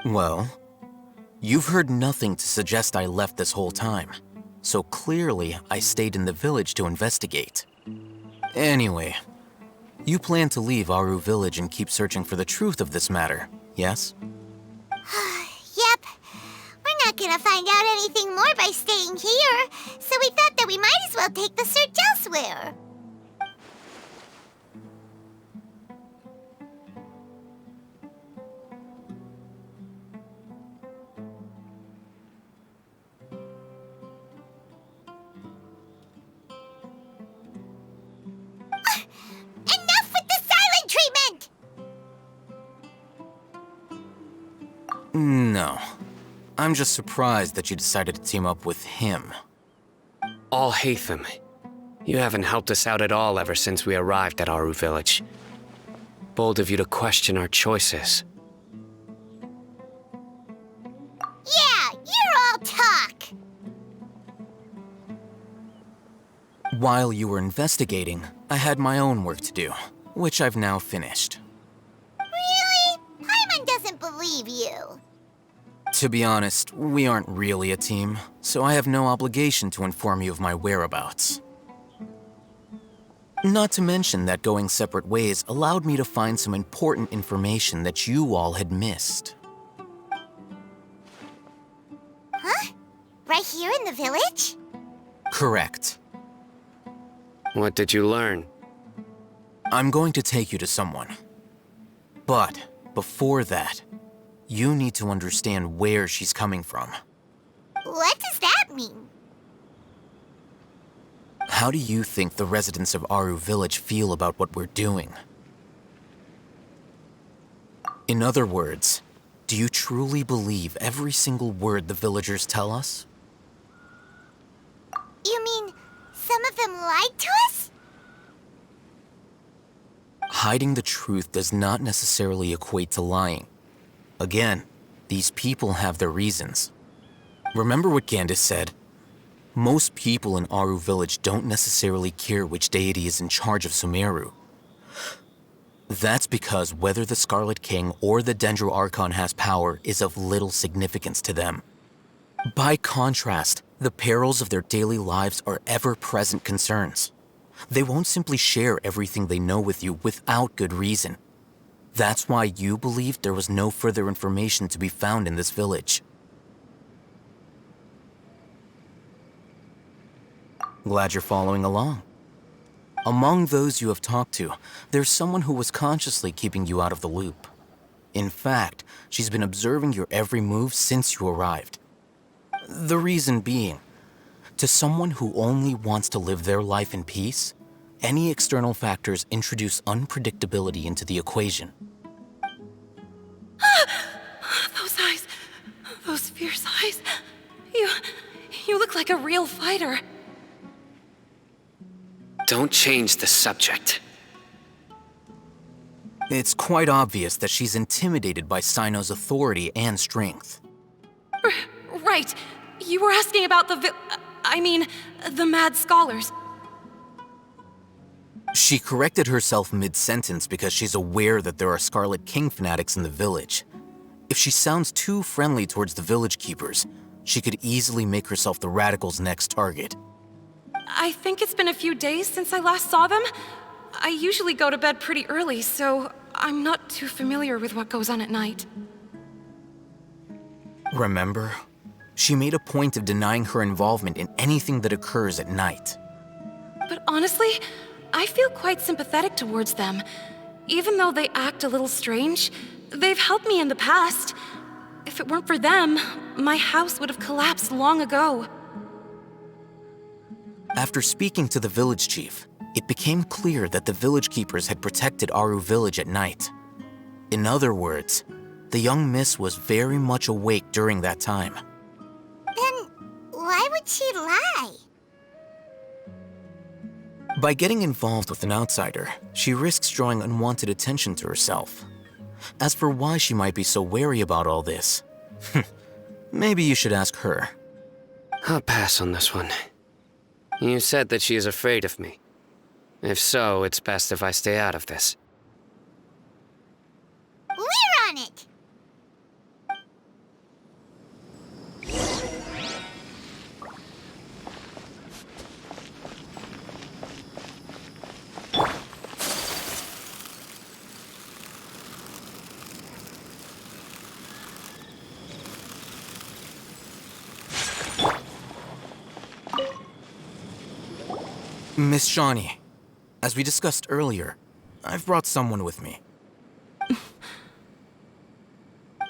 Well, you've heard nothing to suggest I left this whole time, so clearly I stayed in the village to investigate. Anyway, you plan to leave Aru Village and keep searching for the truth of this matter, yes? Yep. We're not gonna find out anything more by staying here, so we thought that we might as well take the search elsewhere. Enough with the silent treatment! No. I'm just surprised that you decided to team up with him. Al-Haytham, you haven't helped us out at all ever since we arrived at Aru Village. Bold of you to question our choices. Yeah, you're all talk! While you were investigating, I had my own work to do, which I've now finished. Really? Paimon doesn't believe you. To be honest, we aren't really a team, so I have no obligation to inform you of my whereabouts. Not to mention that going separate ways allowed me to find some important information that you all had missed. Huh? Right here in the village? Correct. What did you learn? I'm going to take you to someone. But before that, you need to understand where she's coming from. What does that mean? How do you think the residents of Aru Village feel about what we're doing? In other words, do you truly believe every single word the villagers tell us? You mean some of them lied to us? Hiding the truth does not necessarily equate to lying. Again, these people have their reasons. Remember what Gandis said? Most people in Aru Village don't necessarily care which deity is in charge of Sumeru. That's because whether the Scarlet King or the Dendro Archon has power is of little significance to them. By contrast, the perils of their daily lives are ever-present concerns. They won't simply share everything they know with you without good reason. That's why you believed there was no further information to be found in this village. Glad you're following along. Among those you have talked to, there's someone who was consciously keeping you out of the loop. In fact, she's been observing your every move since you arrived. The reason being, to someone who only wants to live their life in peace, any external factors introduce unpredictability into the equation. Those eyes, those fierce eyes. You look like a real fighter. Don't change the subject. It's quite obvious that she's intimidated by Sino's authority and strength. Right. You were asking about the mad scholars. She corrected herself mid-sentence because she's aware that there are Scarlet King fanatics in the village. If she sounds too friendly towards the village keepers, she could easily make herself the radicals' next target. I think it's been a few days since I last saw them. I usually go to bed pretty early, so I'm not too familiar with what goes on at night. Remember? She made a point of denying her involvement in anything that occurs at night. But honestly, I feel quite sympathetic towards them. Even though they act a little strange, they've helped me in the past. If it weren't for them, my house would have collapsed long ago. After speaking to the village chief, it became clear that the village keepers had protected Aru Village at night. In other words, the young miss was very much awake during that time. Then why would she lie? By getting involved with an outsider, she risks drawing unwanted attention to herself. As for why she might be so wary about all this, maybe you should ask her. I'll pass on this one. You said that she is afraid of me. If so, it's best if I stay out of this. We're on it! Miss Shawnee, as we discussed earlier, I've brought someone with me.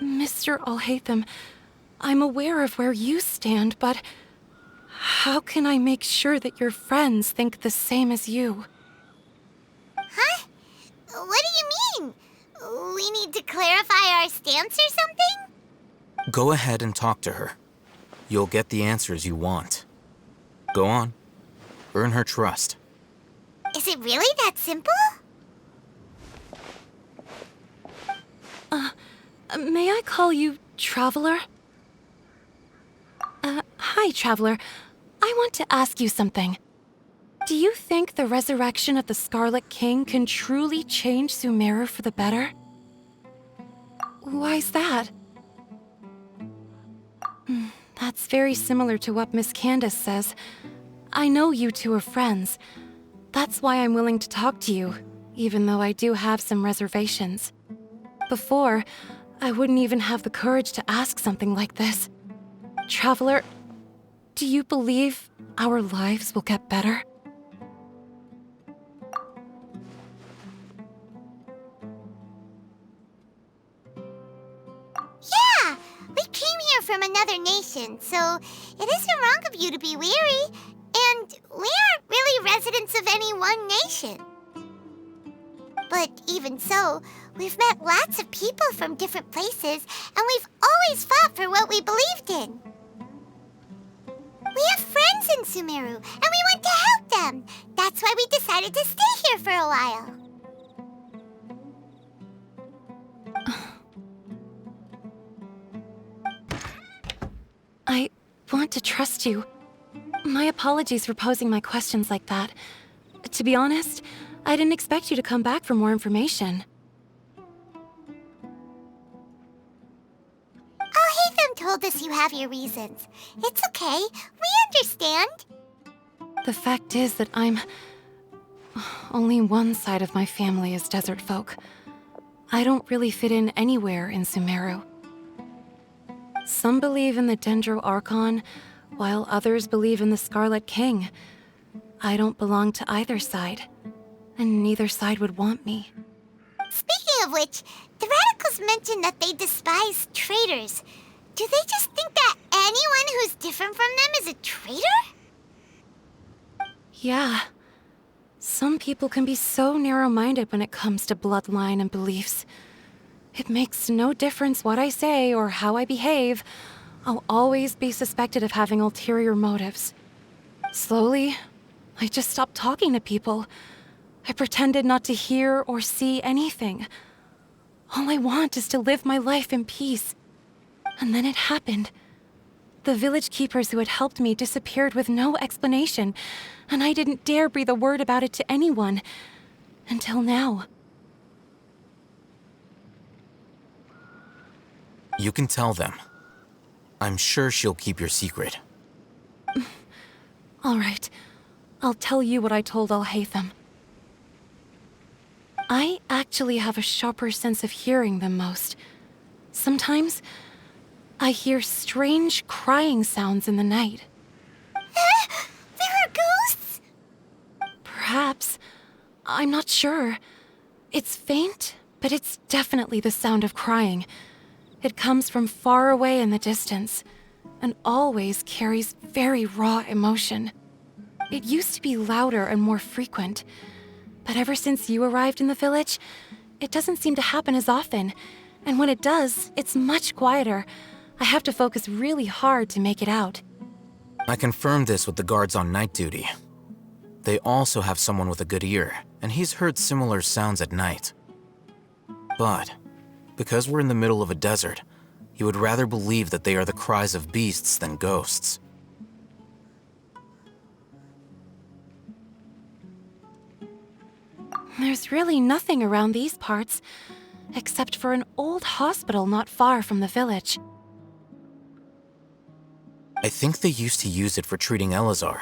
Mr. Alhaitham, I'm aware of where you stand, but how can I make sure that your friends think the same as you? Huh? What do you mean? We need to clarify our stance or something? Go ahead and talk to her. You'll get the answers you want. Go on. Earn her trust. Is it really that simple? May I call you Traveler? Hi, Traveler. I want to ask you something. Do you think the resurrection of the Scarlet King can truly change Sumeru for the better? Why's that? That's very similar to what Miss Candace says. I know you two are friends. That's why I'm willing to talk to you, even though I do have some reservations. Before, I wouldn't even have the courage to ask something like this. Traveler, do you believe our lives will get better? Yeah! We came here from another nation, so it isn't wrong of you to be weary. And we aren't really residents of any one nation. But even so, we've met lots of people from different places, and we've always fought for what we believed in. We have friends in Sumeru, and we want to help them. That's why we decided to stay here for a while. I want to trust you. My apologies for posing my questions like that. To be honest, I didn't expect you to come back for more information. Alhaitham told us you have your reasons. It's okay. We understand. The fact is that only one side of my family is desert folk. I don't really fit in anywhere in Sumeru. Some believe in the Dendro Archon, while others believe in the Scarlet King. I don't belong to either side, and neither side would want me. Speaking of which, the radicals mentioned that they despise traitors. Do they just think that anyone who's different from them is a traitor? Yeah. Some people can be so narrow-minded when it comes to bloodline and beliefs. It makes no difference what I say or how I behave. I'll always be suspected of having ulterior motives. Slowly, I just stopped talking to people. I pretended not to hear or see anything. All I want is to live my life in peace. And then it happened. The village keepers who had helped me disappeared with no explanation, and I didn't dare breathe a word about it to anyone. Until now. You can tell them. I'm sure she'll keep your secret. All right. I'll tell you what I told Alhaitham. I actually have a sharper sense of hearing than most. Sometimes, I hear strange crying sounds in the night. There are ghosts? Perhaps. I'm not sure. It's faint, but it's definitely the sound of crying. It comes from far away in the distance, and always carries very raw emotion. It used to be louder and more frequent, but ever since you arrived in the village, it doesn't seem to happen as often, and when it does, it's much quieter. I have to focus really hard to make it out. I confirmed this with the guards on night duty. They also have someone with a good ear, and he's heard similar sounds at night. But because we're in the middle of a desert, he would rather believe that they are the cries of beasts than ghosts. There's really nothing around these parts, except for an old hospital not far from the village. I think they used to use it for treating Elazar,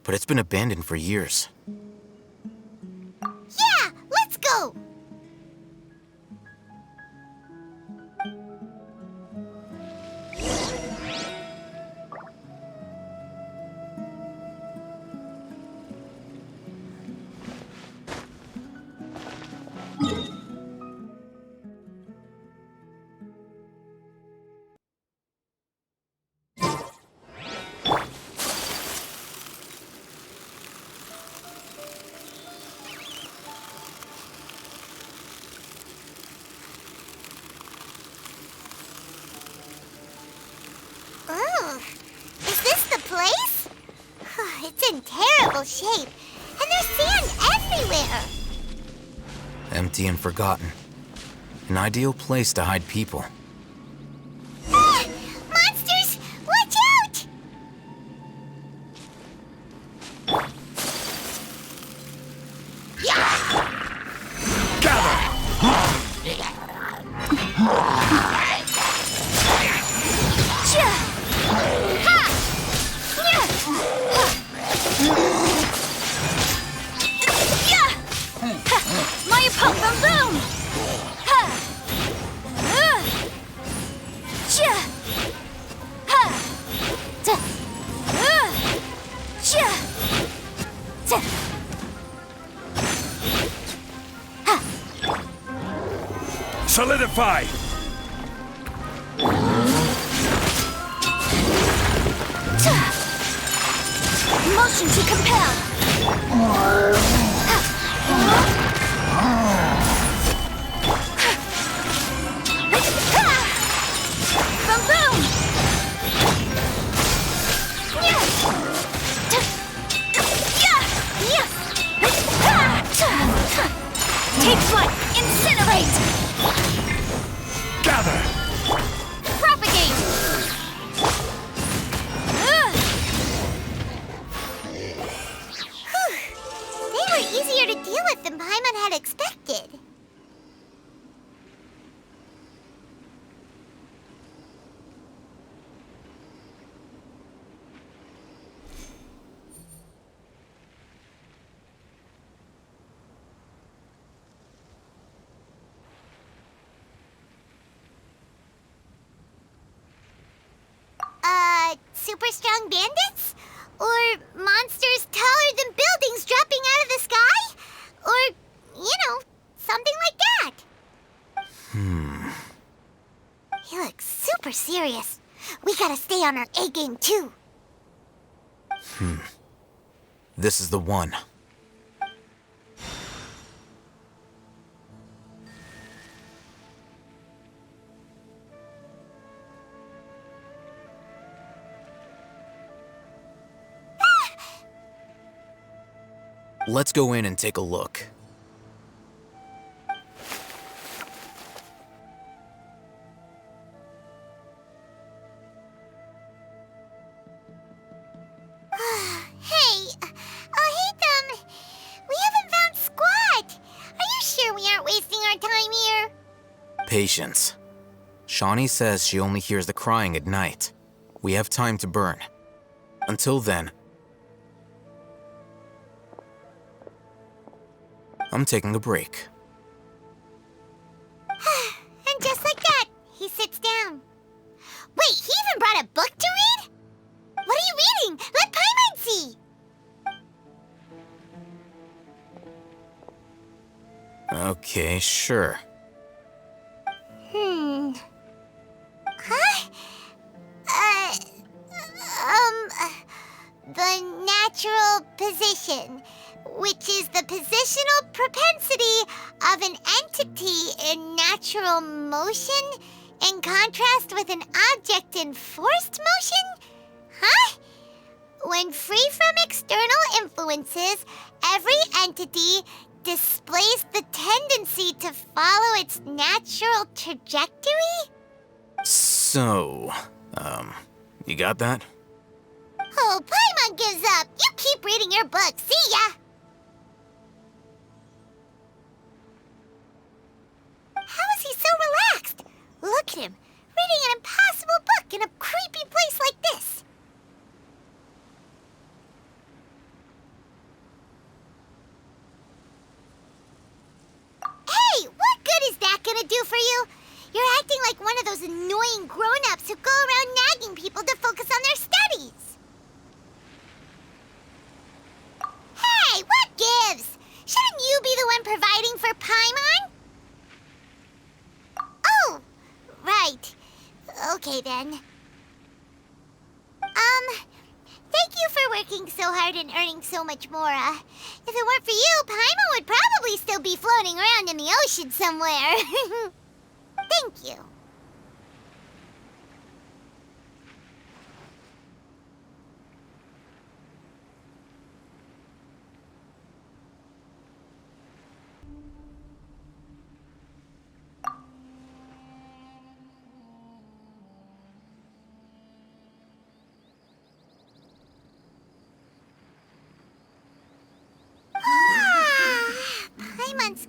but it's been abandoned for years. Yeah, let's go! unstable shape, and there's sand everywhere. Empty and forgotten. An ideal place to hide people. Ah! Monsters! Watch out! My pump and boom! Ha! Cha! Ha! Ta! Cha! Ta! Solidify! Motion to compel! Boom boom! Take flight! Incinerate! Gather! Propagate! They were easier to deal with than Paimon had expected. Super strong bandits? Or monsters taller than buildings dropping out of the sky? Or, something like that. He looks super serious. We gotta stay on our A game too. This is the one. Let's go in and take a look. Hey, we haven't found Squat. Are you sure we aren't wasting our time here? Patience. Shawnee says she only hears the crying at night. We have time to burn. Until then, I'm taking a break. And just like that, he sits down. Wait, he even brought a book to read? What are you reading? Let Paimon see! Okay, sure. Huh? The natural position, which is the positional propensity of an entity in natural motion in contrast with an object in forced motion? Huh? When free from external influences, every entity displays the tendency to follow its natural trajectory? So, you got that? Oh, Paimon gives up. You keep reading your book. See ya! How is he so relaxed? Look at him, reading an impossible book in a creepy place like this. Hey, what good is that gonna do for you? You're acting like one of those annoying grown-ups who go around nagging people to focus on their studies. Hey, what gives? Shouldn't you be the one providing for Paimon? Oh, right. Okay then. Thank you for working so hard and earning so much more. If it weren't for you, Paimon would probably still be floating around in the ocean somewhere. Thank you.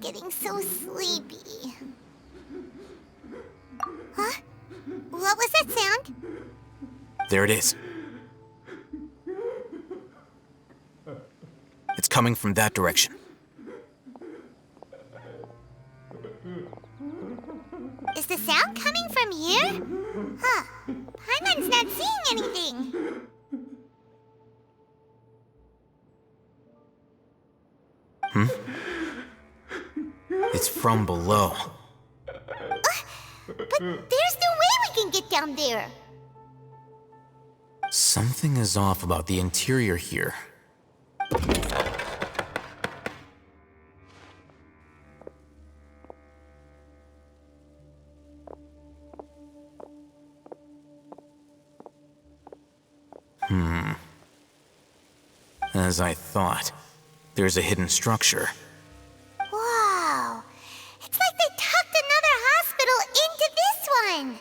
getting so sleepy. Huh? What was that sound? There it is. It's coming from that direction. Is the sound coming from here? Huh. Paimon's not seeing anything. It's from below. But there's no way we can get down there. Something is off about the interior here. As I thought, there's a hidden structure. Wow. It's like they tucked another hospital into this one.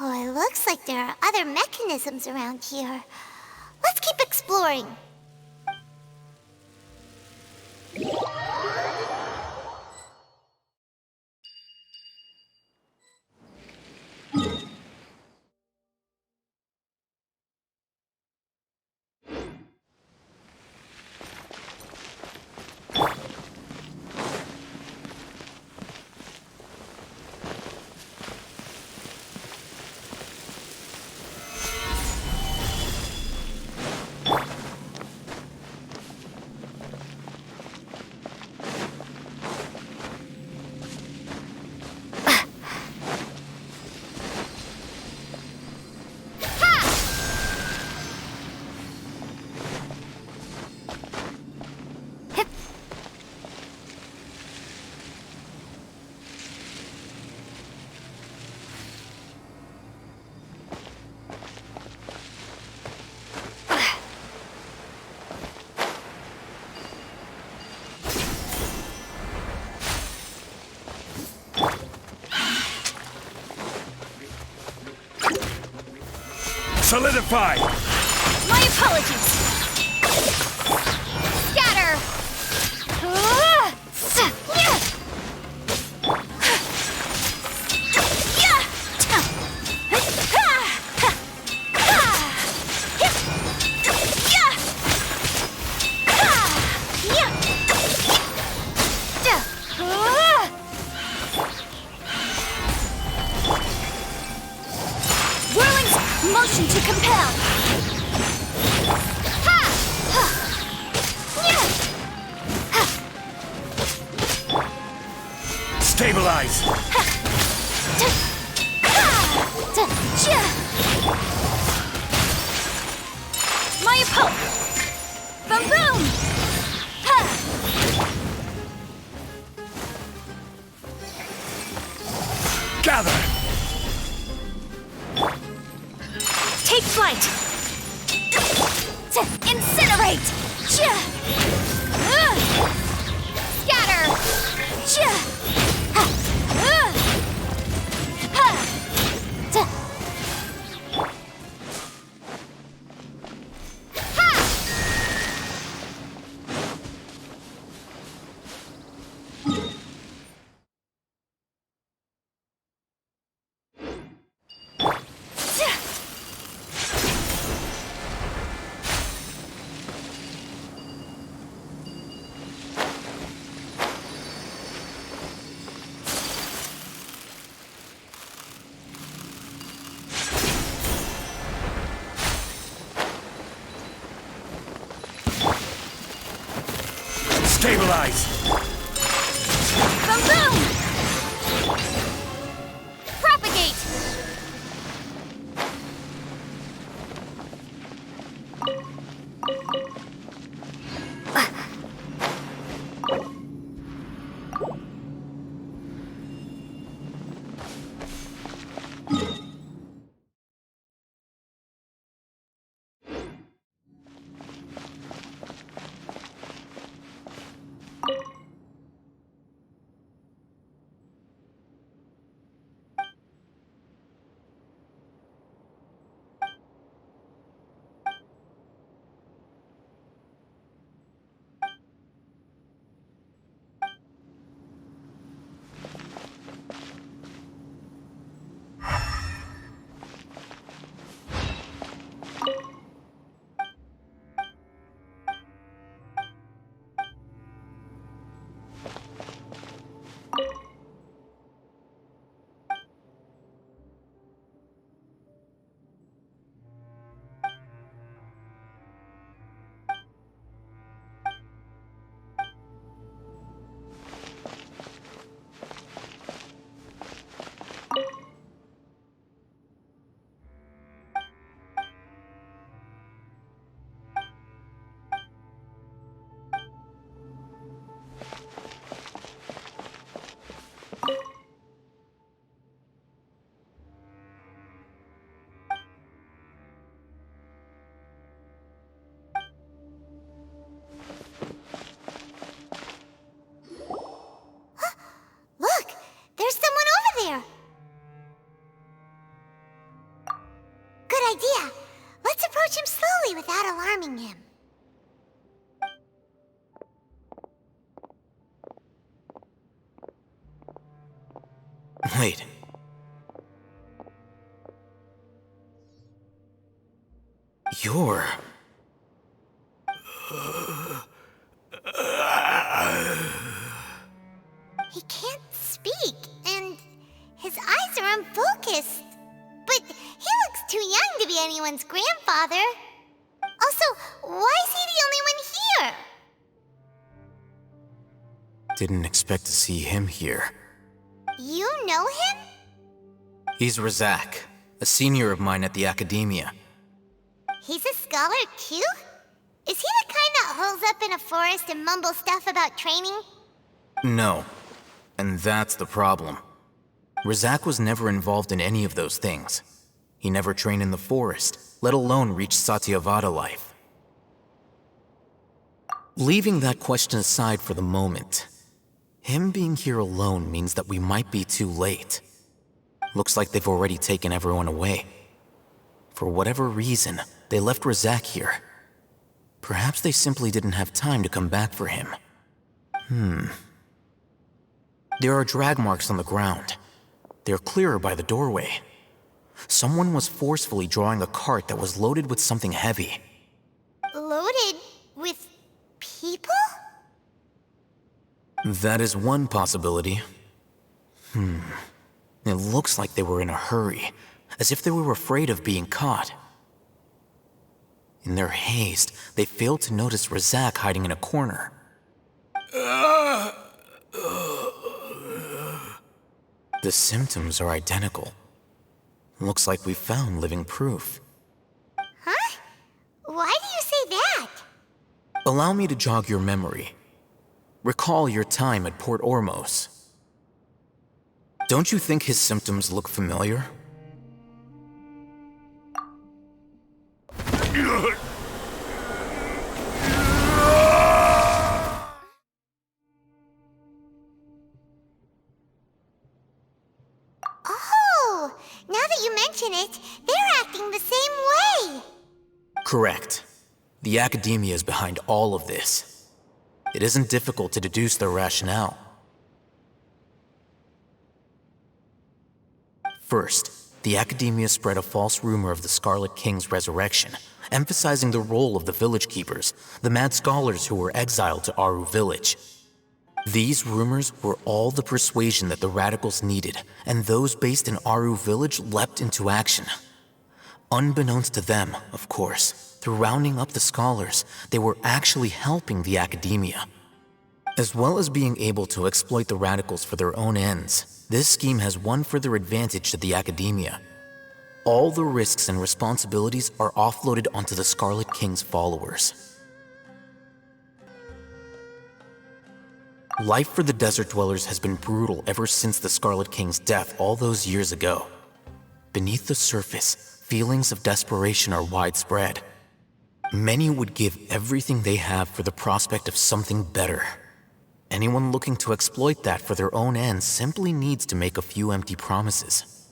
Oh, it looks like there are other mechanisms around here. Let's keep exploring. Solidify! My apologies! Scatter! Motion to compel! Stabilize! My opponent! Boom boom! Gather! Take flight! Incinerate! Scatter! Stabilize! Boom boom! Propagate! without alarming him. Wait. You're... He can't speak, and his eyes are unfocused. But he looks too young to be anyone's grandfather. Also, why is he the only one here? Didn't expect to see him here. You know him? He's Razak, a senior of mine at the Academia. He's a scholar too? Is he the kind that holes up in a forest and mumbles stuff about training? No. And that's the problem. Razak was never involved in any of those things. He never trained in the forest, let alone reach Satyavada life. Leaving that question aside for the moment, him being here alone means that we might be too late. Looks like they've already taken everyone away. For whatever reason, they left Razak here. Perhaps they simply didn't have time to come back for him. There are drag marks on the ground. They're clearer by the doorway. Someone was forcefully drawing a cart that was loaded with something heavy. Loaded with people? That is one possibility. It looks like they were in a hurry, as if they were afraid of being caught. In their haste, they failed to notice Razak hiding in a corner. The symptoms are identical. Looks like we found living proof. Huh? Why do you say that? Allow me to jog your memory. Recall your time at Port Ormos. Don't you think his symptoms look familiar? Oh, now that you mention it, they're acting the same way. Correct. The Academia is behind all of this. It isn't difficult to deduce their rationale. First, the Academia spread a false rumor of the Scarlet King's resurrection, emphasizing the role of the village keepers, the mad scholars who were exiled to Aru village. These rumors were all the persuasion that the radicals needed, and those based in Aru village leapt into action. Unbeknownst to them, of course, through rounding up the scholars, they were actually helping the Academia. As well as being able to exploit the radicals for their own ends, this scheme has one further advantage to the Academia. All the risks and responsibilities are offloaded onto the Scarlet King's followers. Life for the desert dwellers has been brutal ever since the Scarlet King's death all those years ago. Beneath the surface, feelings of desperation are widespread. Many would give everything they have for the prospect of something better. Anyone looking to exploit that for their own ends simply needs to make a few empty promises.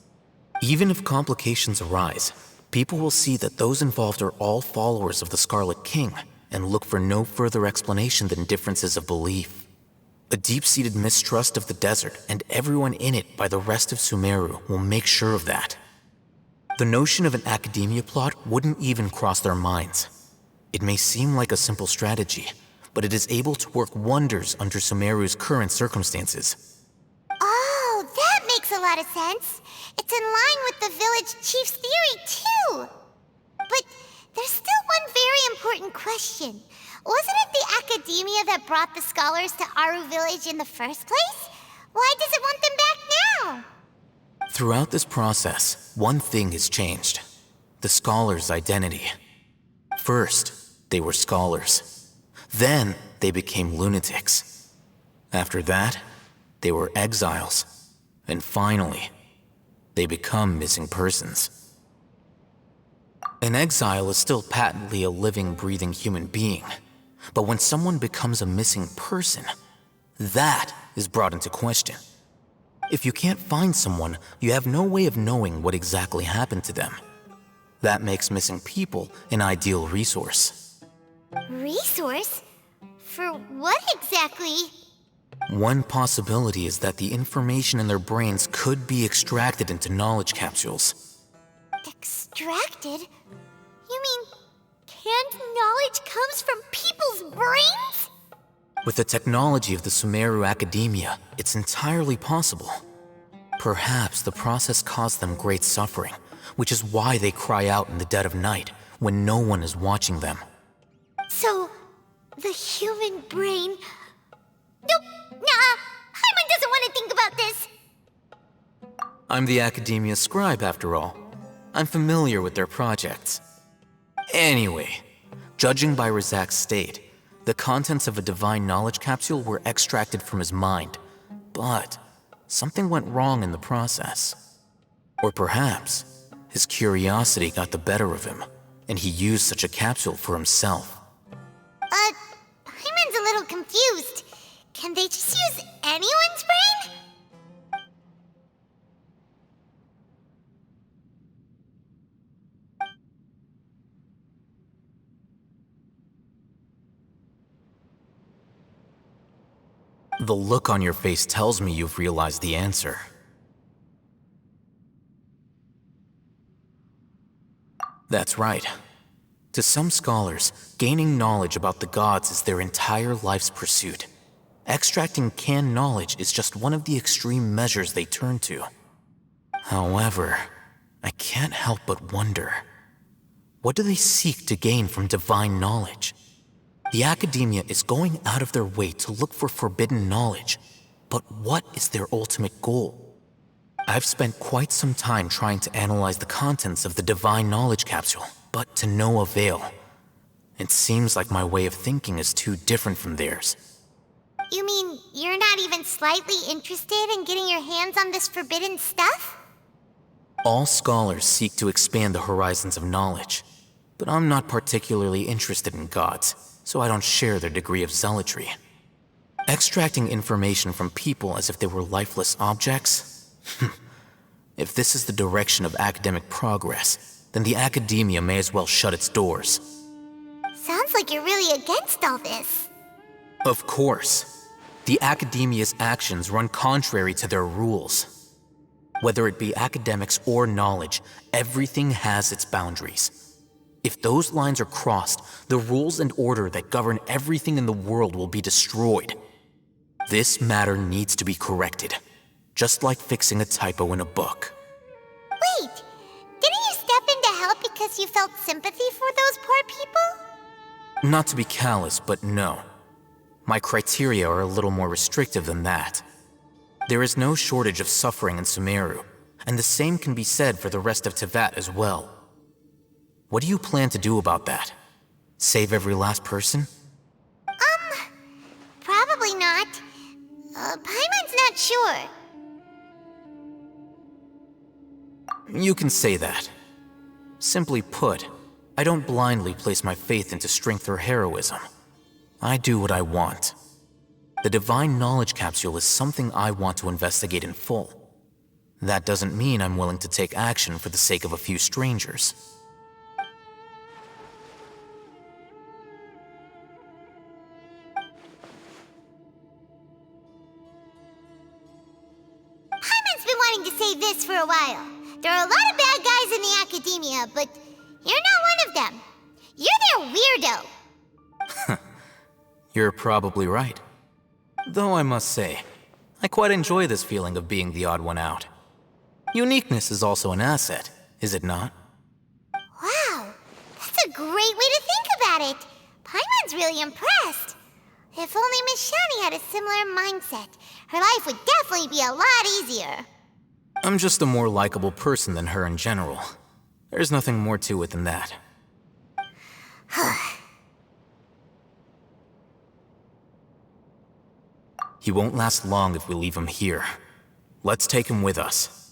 Even if complications arise, people will see that those involved are all followers of the Scarlet King and look for no further explanation than differences of belief. A deep-seated mistrust of the desert and everyone in it by the rest of Sumeru will make sure of that. The notion of an Academia plot wouldn't even cross their minds. It may seem like a simple strategy, but it is able to work wonders under Sumeru's current circumstances. Oh, that makes a lot of sense. It's in line with the village chief's theory, too. But there's still one very important question. Wasn't it the Academia that brought the scholars to Aru village in the first place? Why does it want them back now? Throughout this process, one thing has changed. The scholars' identity. First, they were scholars. Then, they became lunatics. After that, they were exiles. And finally, they become missing persons. An exile is still patently a living, breathing human being. But when someone becomes a missing person, that is brought into question. If you can't find someone, you have no way of knowing what exactly happened to them. That makes missing people an ideal resource. Resource? For what exactly? One possibility is that the information in their brains could be extracted into knowledge capsules. Extracted? You mean canned knowledge comes from people's brains? With the technology of the Sumeru Academia, it's entirely possible. Perhaps the process caused them great suffering, which is why they cry out in the dead of night when no one is watching them. So, the human brain... Nope, nah, Paimon doesn't want to think about this. I'm the Academia scribe, after all. I'm familiar with their projects. Anyway, judging by Razak's state, the contents of a divine knowledge capsule were extracted from his mind, but something went wrong in the process. Or perhaps his curiosity got the better of him, and he used such a capsule for himself. Paimon's a little confused. Can they just use anyone's brain? The look on your face tells me you've realized the answer. That's right. To some scholars, gaining knowledge about the gods is their entire life's pursuit. Extracting canned knowledge is just one of the extreme measures they turn to. However, I can't help but wonder, what do they seek to gain from divine knowledge? The Academia is going out of their way to look for forbidden knowledge, but what is their ultimate goal? I've spent quite some time trying to analyze the contents of the divine knowledge capsule, but to no avail. It seems like my way of thinking is too different from theirs. You mean you're not even slightly interested in getting your hands on this forbidden stuff? All scholars seek to expand the horizons of knowledge, but I'm not particularly interested in gods, so I don't share their degree of zealotry. Extracting information from people as if they were lifeless objects? If this is the direction of academic progress, then the Academia may as well shut its doors. Sounds like you're really against all this. Of course. The Academia's actions run contrary to their rules. Whether it be academics or knowledge, everything has its boundaries. If those lines are crossed, the rules and order that govern everything in the world will be destroyed. This matter needs to be corrected, just like fixing a typo in a book. Wait, didn't you step in to help because you felt sympathy for those poor people? Not to be callous, but no. My criteria are a little more restrictive than that. There is no shortage of suffering in Sumeru, and the same can be said for the rest of Teyvat as well. What do you plan to do about that? Save every last person? Probably not. Paimon's not sure. You can say that. Simply put, I don't blindly place my faith into strength or heroism. I do what I want. The divine knowledge capsule is something I want to investigate in full. That doesn't mean I'm willing to take action for the sake of a few strangers. Paimon's been wanting to say this for a while. There are a lot of bad guys in the Academia, but you're not one of them. You're their weirdo. You're probably right. Though I must say, I quite enjoy this feeling of being the odd one out. Uniqueness is also an asset, is it not? Wow, that's a great way to think about it. Paimon's really impressed. If only Miss Shani had a similar mindset, her life would definitely be a lot easier. I'm just a more likable person than her in general. There's nothing more to it than that. He won't last long if we leave him here. Let's take him with us.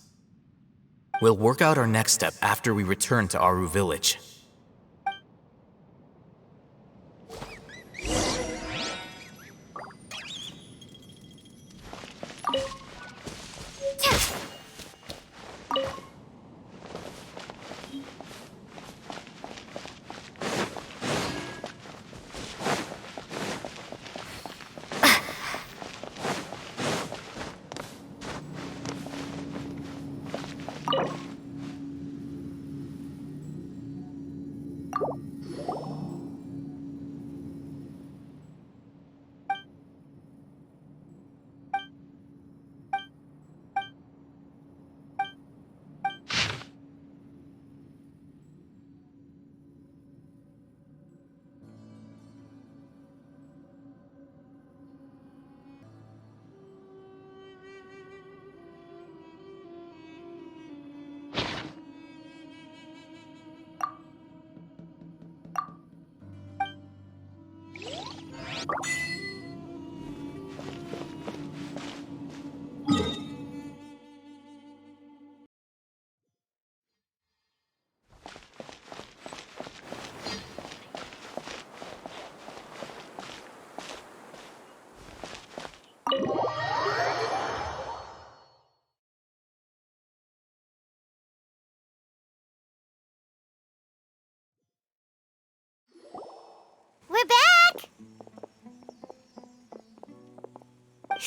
We'll work out our next step after we return to Aru village.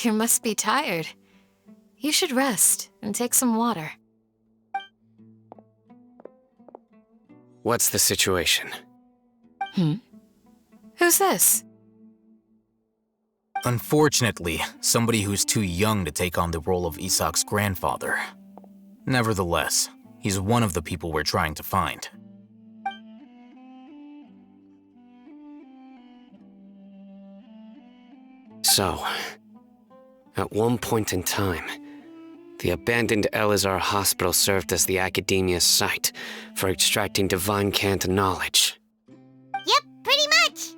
You must be tired. You should rest and take some water. What's the situation? Who's this? Unfortunately, somebody who's too young to take on the role of Isak's grandfather. Nevertheless, he's one of the people we're trying to find. So, at one point in time, the abandoned Elazar Hospital served as the Academia's site for extracting divine cant knowledge. Yep, pretty much.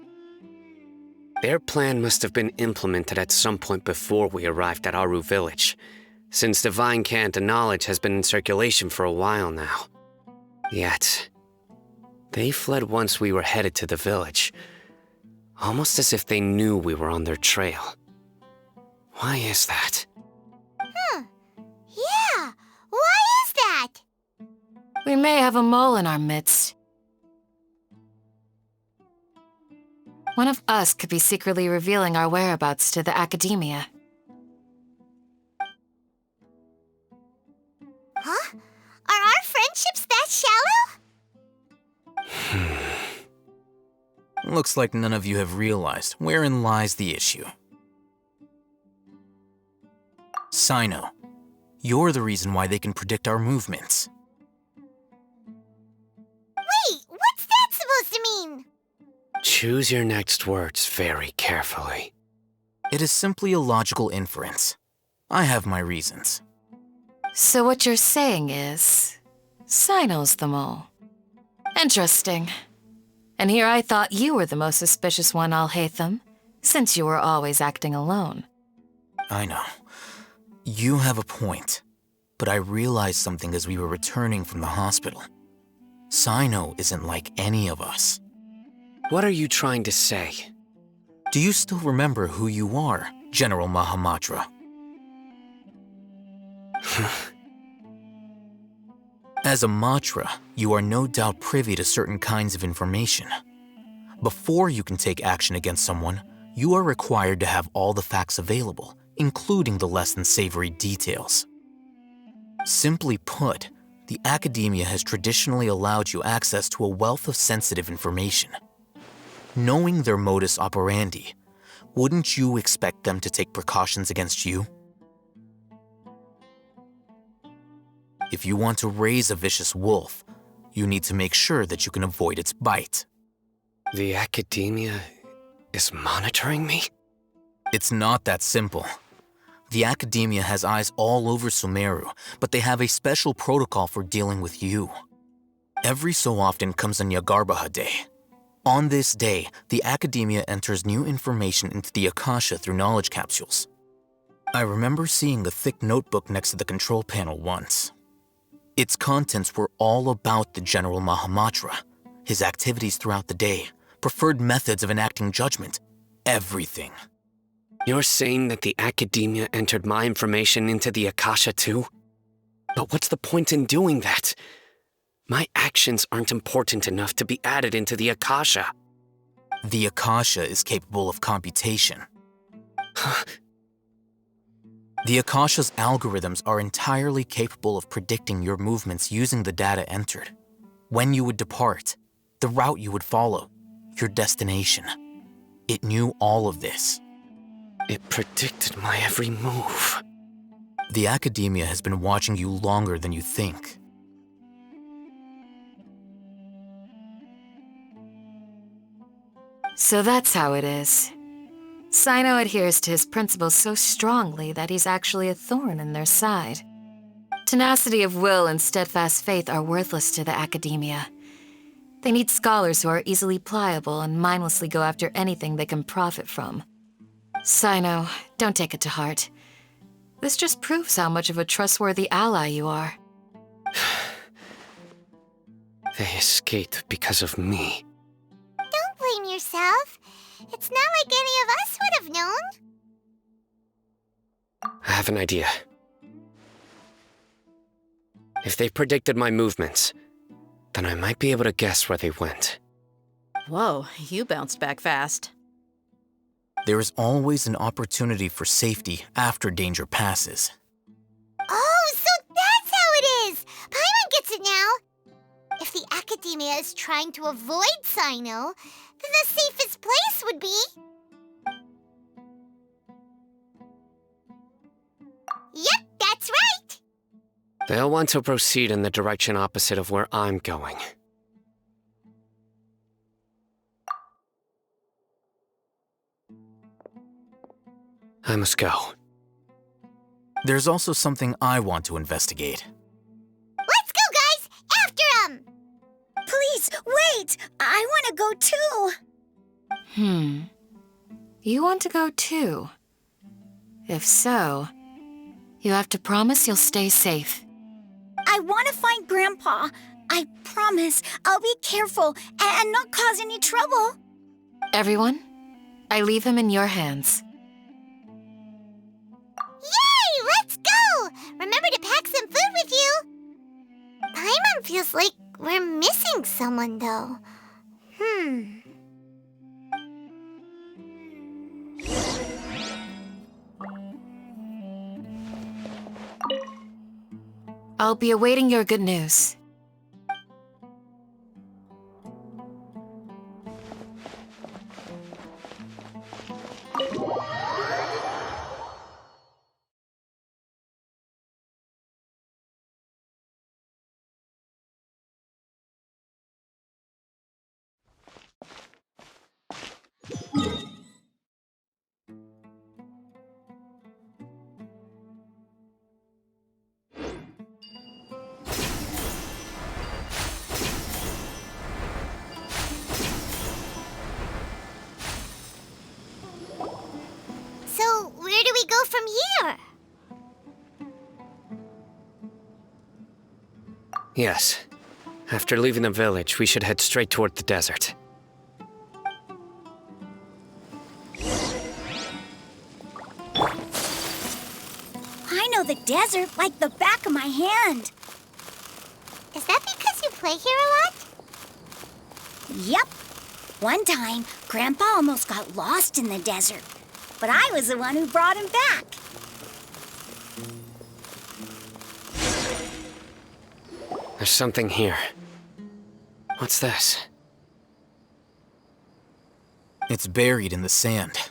Their plan must have been implemented at some point before we arrived at Aru Village, since divine cant knowledge has been in circulation for a while now. Yet, they fled once we were headed to the village, almost as if they knew we were on their trail. Why is that? Yeah, why is that? We may have a mole in our midst. One of us could be secretly revealing our whereabouts to the Academia. Huh? Are our friendships that shallow? Looks like none of you have realized wherein lies the issue. Sino, you're the reason why they can predict our movements. Wait, what's that supposed to mean? Choose your next words very carefully. It is simply a logical inference. I have my reasons. So what you're saying is, Sino's the mole. Interesting. And here I thought you were the most suspicious one, Alhaitham, since you were always acting alone. I know. You have a point, but I realized something as we were returning from the hospital. Sino isn't like any of us. What are you trying to say? Do you still remember who you are, General Mahamatra? As a Matra, you are no doubt privy to certain kinds of information. Before you can take action against someone, you are required to have all the facts available, including the less than savory details. Simply put, the Academia has traditionally allowed you access to a wealth of sensitive information. Knowing their modus operandi, wouldn't you expect them to take precautions against you? If you want to raise a vicious wolf, you need to make sure that you can avoid its bite. The Academia is monitoring me? It's not that simple. The Academia has eyes all over Sumeru, but they have a special protocol for dealing with you. Every so often comes a Nyagarbaha Day. On this day, the Academia enters new information into the Akasha through knowledge capsules. I remember seeing the thick notebook next to the control panel once. Its contents were all about the General Mahamatra, his activities throughout the day, preferred methods of enacting judgment, everything. You're saying that the Academia entered my information into the Akasha too? But what's the point in doing that? My actions aren't important enough to be added into the Akasha. The Akasha is capable of computation. The Akasha's algorithms are entirely capable of predicting your movements using the data entered. When you would depart, the route you would follow, your destination. It knew all of this. It predicted my every move. The Academia has been watching you longer than you think. So that's how it is. Sino adheres to his principles so strongly that he's actually a thorn in their side. Tenacity of will and steadfast faith are worthless to the Academia. They need scholars who are easily pliable and mindlessly go after anything they can profit from. Sino, don't take it to heart. This just proves how much of a trustworthy ally you are. They escaped because of me. Don't blame yourself. It's not like any of us would have known. I have an idea. If they predicted my movements, then I might be able to guess where they went. Whoa, you bounced back fast. There is always an opportunity for safety after danger passes. Oh, so that's how it is! Paimon gets it now! If the Academia is trying to avoid Cyno, then the safest place would be... Yep, that's right! They'll want to proceed in the direction opposite of where I'm going. I must go. There's also something I want to investigate. Let's go, guys! After 'em! Please, wait! I want to go too! You want to go too? If so, you have to promise you'll stay safe. I want to find Grandpa. I promise I'll be careful and not cause any trouble. Everyone, I leave him in your hands. Yay! Let's go! Remember to pack some food with you! Paimon feels like we're missing someone, though. I'll be awaiting your good news. So, where do we go from here? Yes. After leaving the village, we should head straight toward the desert. I know the desert like the back of my hand. Is that because you play here a lot? Yep. One time, Grandpa almost got lost in the desert, but I was the one who brought him back. There's something here. What's this? It's buried in the sand.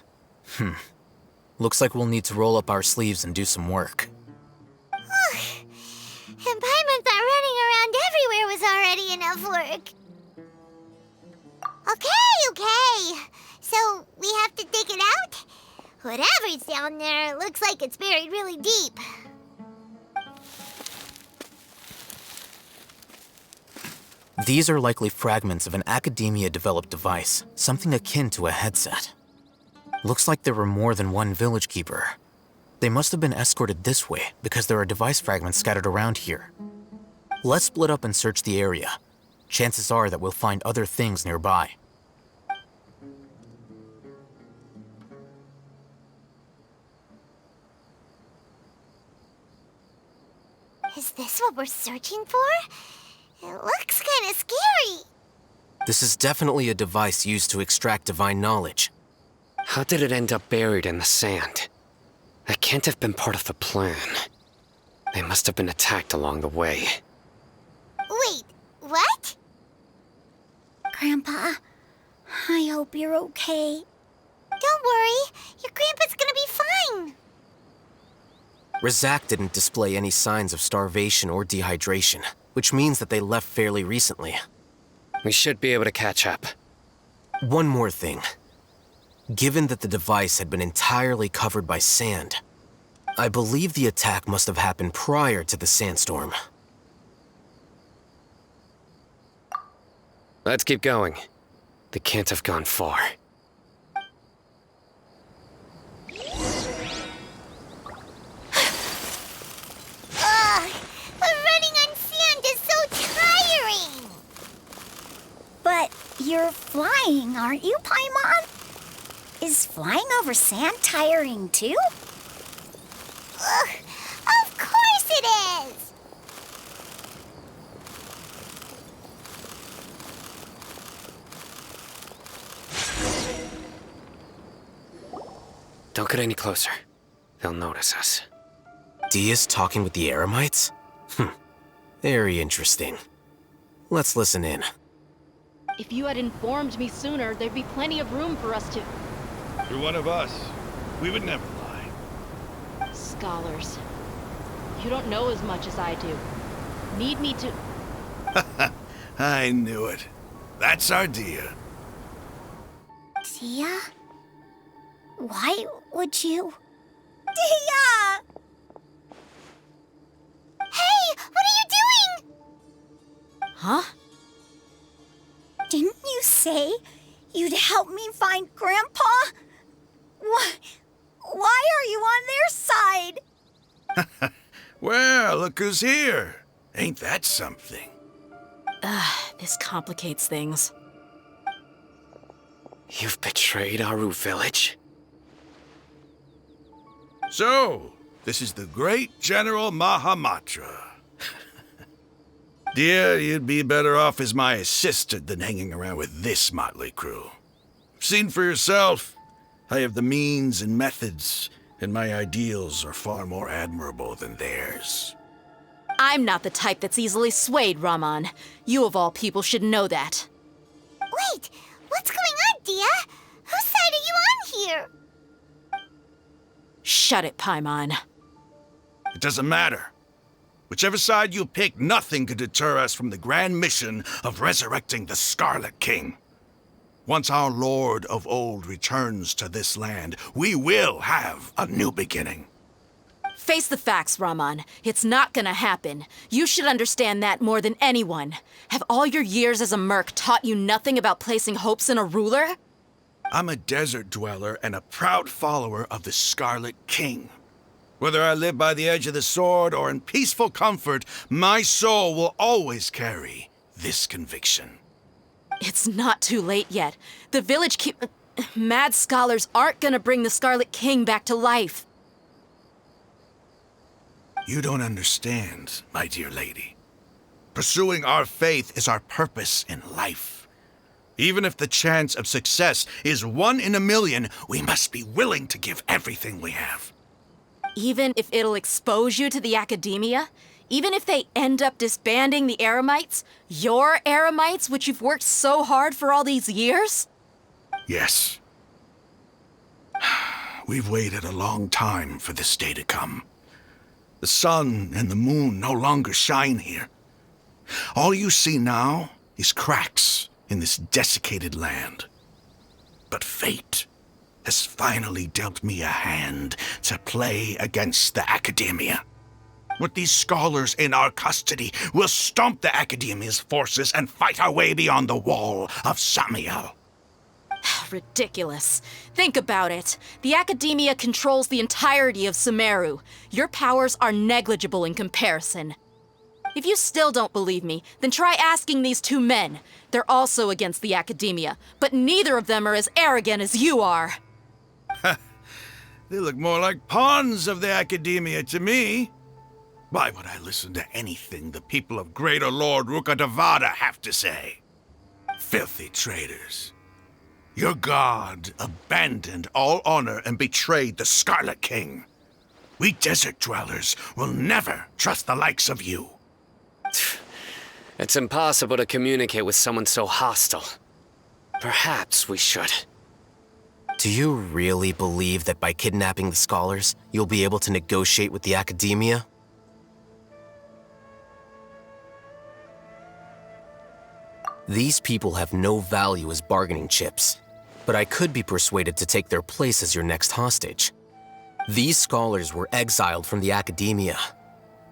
Looks like we'll need to roll up our sleeves and do some work. And Paimon thought running around everywhere was already enough work. Okay. So, we have to dig it out? Whatever's down there looks like it's buried really deep. These are likely fragments of an Academia-developed device, something akin to a headset. Looks like there were more than one village keeper. They must have been escorted this way because there are device fragments scattered around here. Let's split up and search the area. Chances are that we'll find other things nearby. Is this what we're searching for? It looks kind of scary. This is definitely a device used to extract divine knowledge. How did it end up buried in the sand? That can't have been part of the plan. They must have been attacked along the way. Wait, what? Grandpa, I hope you're okay. Don't worry, your grandpa's gonna be fine. Razak didn't display any signs of starvation or dehydration, which means that they left fairly recently. We should be able to catch up. One more thing. Given that the device had been entirely covered by sand, I believe the attack must have happened prior to the sandstorm. Let's keep going. They can't have gone far. But running on sand is so tiring. But you're flying, aren't you, Paimon? Is flying over sand tiring too? Of course it is! Don't get any closer. They'll notice us. Dia's talking with the Eremites? Very interesting. Let's listen in. If you had informed me sooner, there'd be plenty of room for us to... You're one of us. We would never lie. Scholars. You don't know as much as I do. Need me to... I knew it. That's our Dia. Dia? Why would you... Dia! Hey, what are you doing? Huh? Didn't you say you'd help me find Grandpa? Why are you on their side? Well, look who's here. Ain't that something? This complicates things. You've betrayed Aru village? So, this is the great General Mahamatra. Dear, you'd be better off as my assistant than hanging around with this motley crew. Seen for yourself. I have the means and methods, and my ideals are far more admirable than theirs. I'm not the type that's easily swayed, Raman. You of all people should know that. Wait, what's going on, Dia? Whose side are you on here? Shut it, Paimon. It doesn't matter. Whichever side you pick, nothing could deter us from the grand mission of resurrecting the Scarlet King. Once our Lord of Old returns to this land, we will have a new beginning. Face the facts, Raman. It's not gonna happen. You should understand that more than anyone. Have all your years as a merc taught you nothing about placing hopes in a ruler? I'm a desert dweller and a proud follower of the Scarlet King. Whether I live by the edge of the sword or in peaceful comfort, my soul will always carry this conviction. It's not too late yet. The village mad scholars aren't gonna bring the Scarlet King back to life. You don't understand, my dear lady. Pursuing our faith is our purpose in life. Even if the chance of success is 1 in a million, we must be willing to give everything we have. Even if it'll expose you to the academia? Even if they end up disbanding the Eremites? Your Eremites, which you've worked so hard for all these years? Yes. We've waited a long time for this day to come. The sun and the moon no longer shine here. All you see now is cracks in this desiccated land. But fate has finally dealt me a hand to play against the academia. With these scholars in our custody, we'll stomp the academia's forces and fight our way beyond the wall of Samiel. Ridiculous. Think about it. The academia controls the entirety of Sumeru. Your powers are negligible in comparison. If you still don't believe me, then try asking these 2 men. They're also against the academia, but neither of them are as arrogant as you are. They look more like pawns of the academia to me. Why would I listen to anything the people of Greater Lord Rukkhadevada have to say? Filthy traitors. Your god abandoned all honor and betrayed the Scarlet King. We desert dwellers will never trust the likes of you. It's impossible to communicate with someone so hostile. Perhaps we should. Do you really believe that by kidnapping the scholars, you'll be able to negotiate with the academia? These people have no value as bargaining chips, but I could be persuaded to take their place as your next hostage. These scholars were exiled from the academia.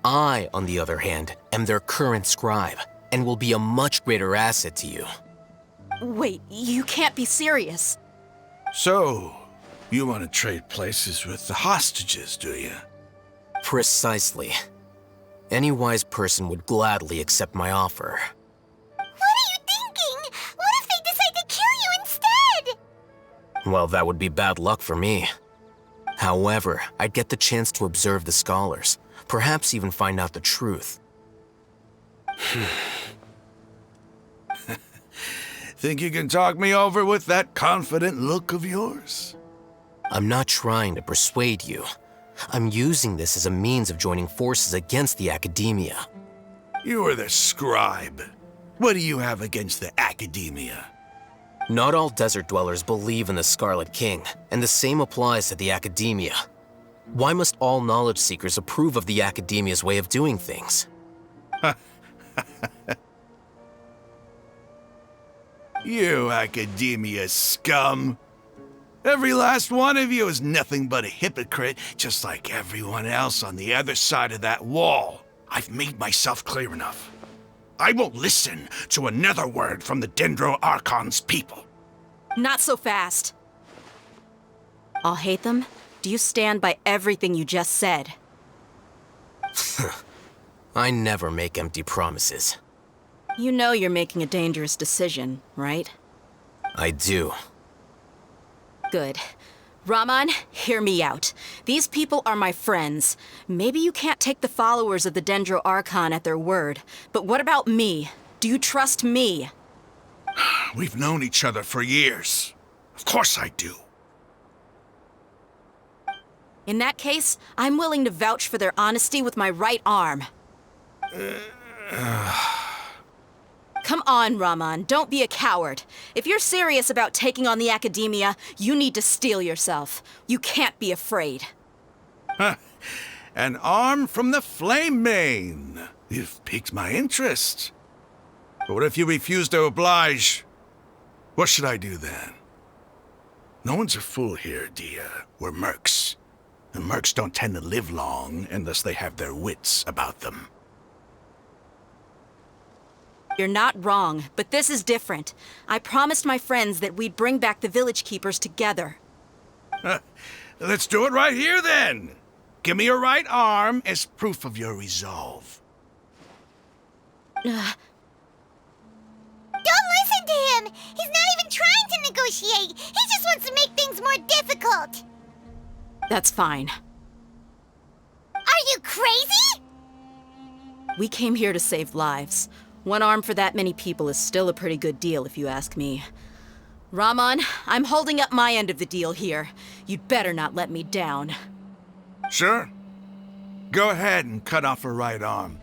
I, on the other hand, am their current scribe, and will be a much greater asset to you. Wait, you can't be serious. So, you want to trade places with the hostages, do you? Precisely. Any wise person would gladly accept my offer. What are you thinking? What if they decide to kill you instead? Well, that would be bad luck for me. However, I'd get the chance to observe the scholars, perhaps even find out the truth. Think you can talk me over with that confident look of yours? I'm not trying to persuade you. I'm using this as a means of joining forces against the Academia. You are the scribe. What do you have against the Academia? Not all desert dwellers believe in the Scarlet King, and the same applies to the Academia. Why must all knowledge seekers approve of the Academia's way of doing things? You Academia scum. Every last one of you is nothing but a hypocrite, just like everyone else on the other side of that wall. I've made myself clear enough. I won't listen to another word from the Dendro Archon's people. Not so fast. I'll hate them. Do you stand by everything you just said? I never make empty promises. You know you're making a dangerous decision, right? I do. Good. Raman, hear me out. These people are my friends. Maybe you can't take the followers of the Dendro Archon at their word, but what about me? Do you trust me? We've known each other for years. Of course I do. In that case, I'm willing to vouch for their honesty with my right arm. Come on, Raman, don't be a coward. If you're serious about taking on the Academia, you need to steel yourself. You can't be afraid. An arm from the Flame Mane. You've piqued my interest. But what if you refuse to oblige? What should I do then? No one's a fool here, Dia. We're mercs. And mercs don't tend to live long unless they have their wits about them. You're not wrong, but this is different. I promised my friends that we'd bring back the village keepers together. Let's do it right here, then. Give me your right arm as proof of your resolve. Don't listen to him! He's not even trying to negotiate! He just wants to make things more difficult! That's fine. Are you crazy? We came here to save lives. One arm for that many people is still a pretty good deal, if you ask me. Raman, I'm holding up my end of the deal here. You'd better not let me down. Sure. Go ahead and cut off her right arm.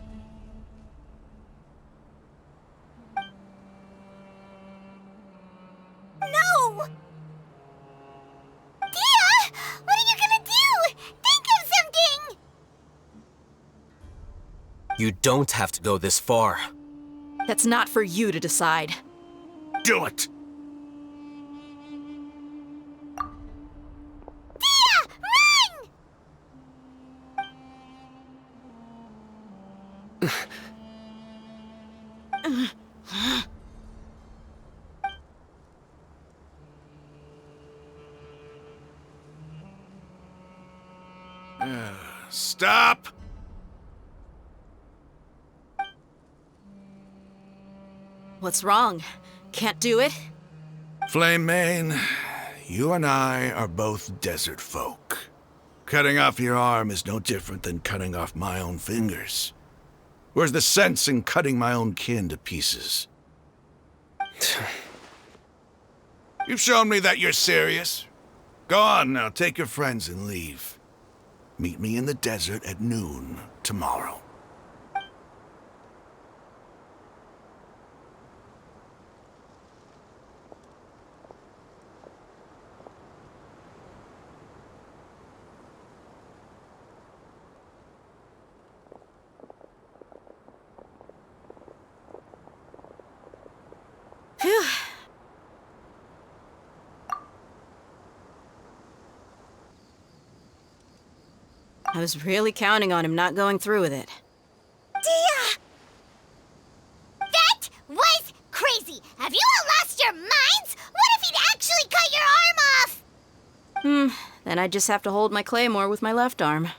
No! Dia! What are you gonna do? Think of something! You don't have to go this far. That's not for you to decide. Do it! Dia! Run! Stop! What's wrong? Can't do it? Flame Mane, you and I are both desert folk. Cutting off your arm is no different than cutting off my own fingers. Where's the sense in cutting my own kin to pieces? You've shown me that you're serious. Go on now, take your friends and leave. Meet me in the desert at noon tomorrow. Phew. I was really counting on him not going through with it. Dia! That was crazy! Have you all lost your minds? What if he'd actually cut your arm off? Then I just have to hold my claymore with my left arm.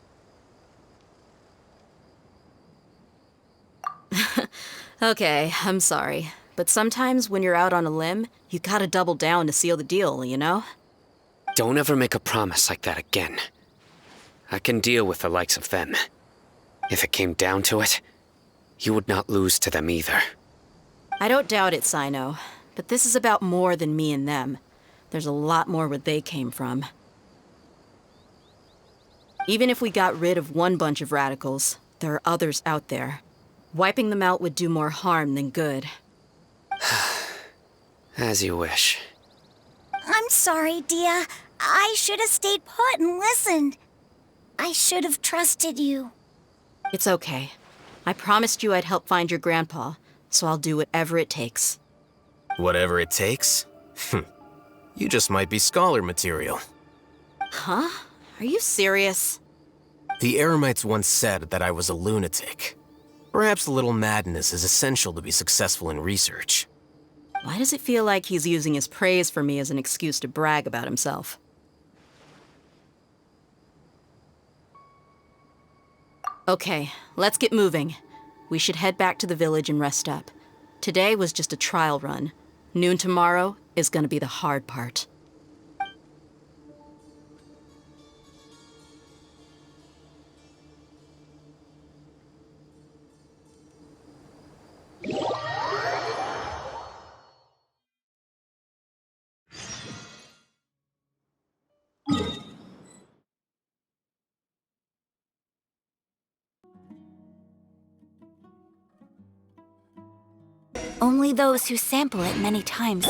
Okay, I'm sorry. But sometimes when you're out on a limb, you gotta double down to seal the deal, you know? Don't ever make a promise like that again. I can deal with the likes of them. If it came down to it, you would not lose to them either. I don't doubt it, Sino. But this is about more than me and them. There's a lot more where they came from. Even if we got rid of one bunch of radicals, there are others out there. Wiping them out would do more harm than good. As you wish. I'm sorry, Dia. I should have stayed put and listened. I should have trusted you. It's okay. I promised you I'd help find your grandpa, so I'll do whatever it takes. Whatever it takes? You just might be scholar material. Huh? Are you serious? The Eremites once said that I was a lunatic. Perhaps a little madness is essential to be successful in research. Why does it feel like he's using his praise for me as an excuse to brag about himself? Okay, let's get moving. We should head back to the village and rest up. Today was just a trial run. Noon tomorrow is gonna be the hard part. Only those who sample it many times.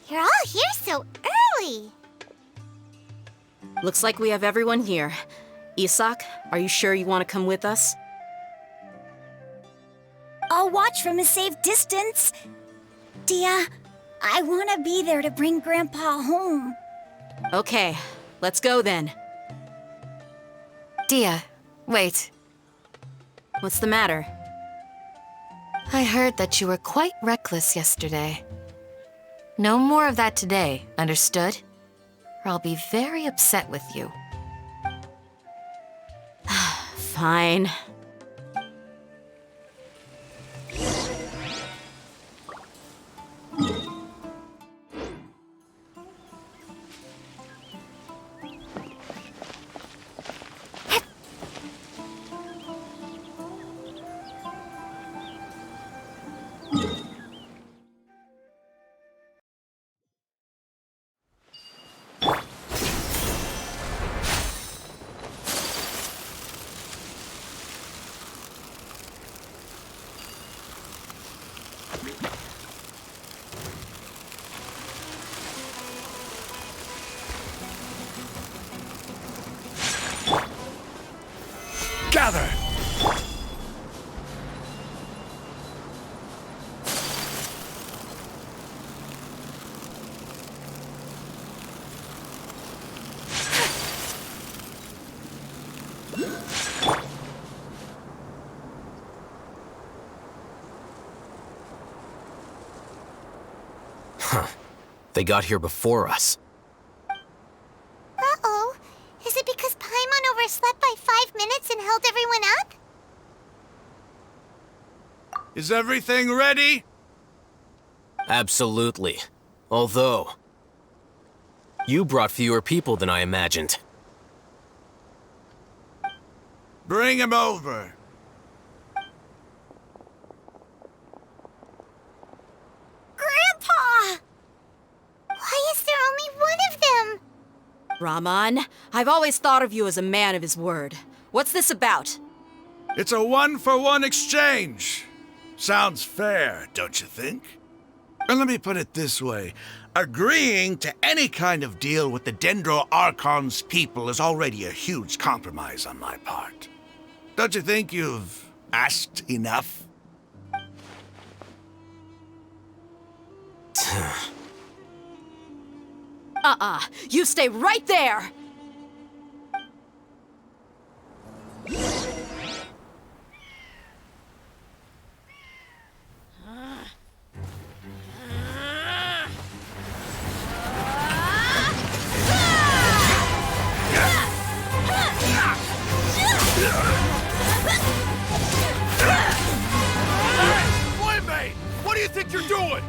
You're all here so early. Looks like we have everyone here. Isak, are you sure you want to come with us? I'll watch from a safe distance. Dia, I want to be there to bring Grandpa home. Okay, let's go then. Dia, wait. What's the matter? I heard that you were quite reckless yesterday. No more of that today, understood? Or I'll be very upset with you. Fine. Gather! Huh. They got here before us. Uh-oh. Is it because Paimon overslept by 5 minutes and held everyone up? Is everything ready? Absolutely. Although, you brought fewer people than I imagined. Bring him over. Grandpa! Why is there only one of them? Rahman, I've always thought of you as a man of his word. What's this about? It's a one-for-one exchange. Sounds fair, don't you think? And let me put it this way. Agreeing to any kind of deal with the Dendro Archon's people is already a huge compromise on my part. Don't you think you've asked enough? You stay right there! What do you think you're doing?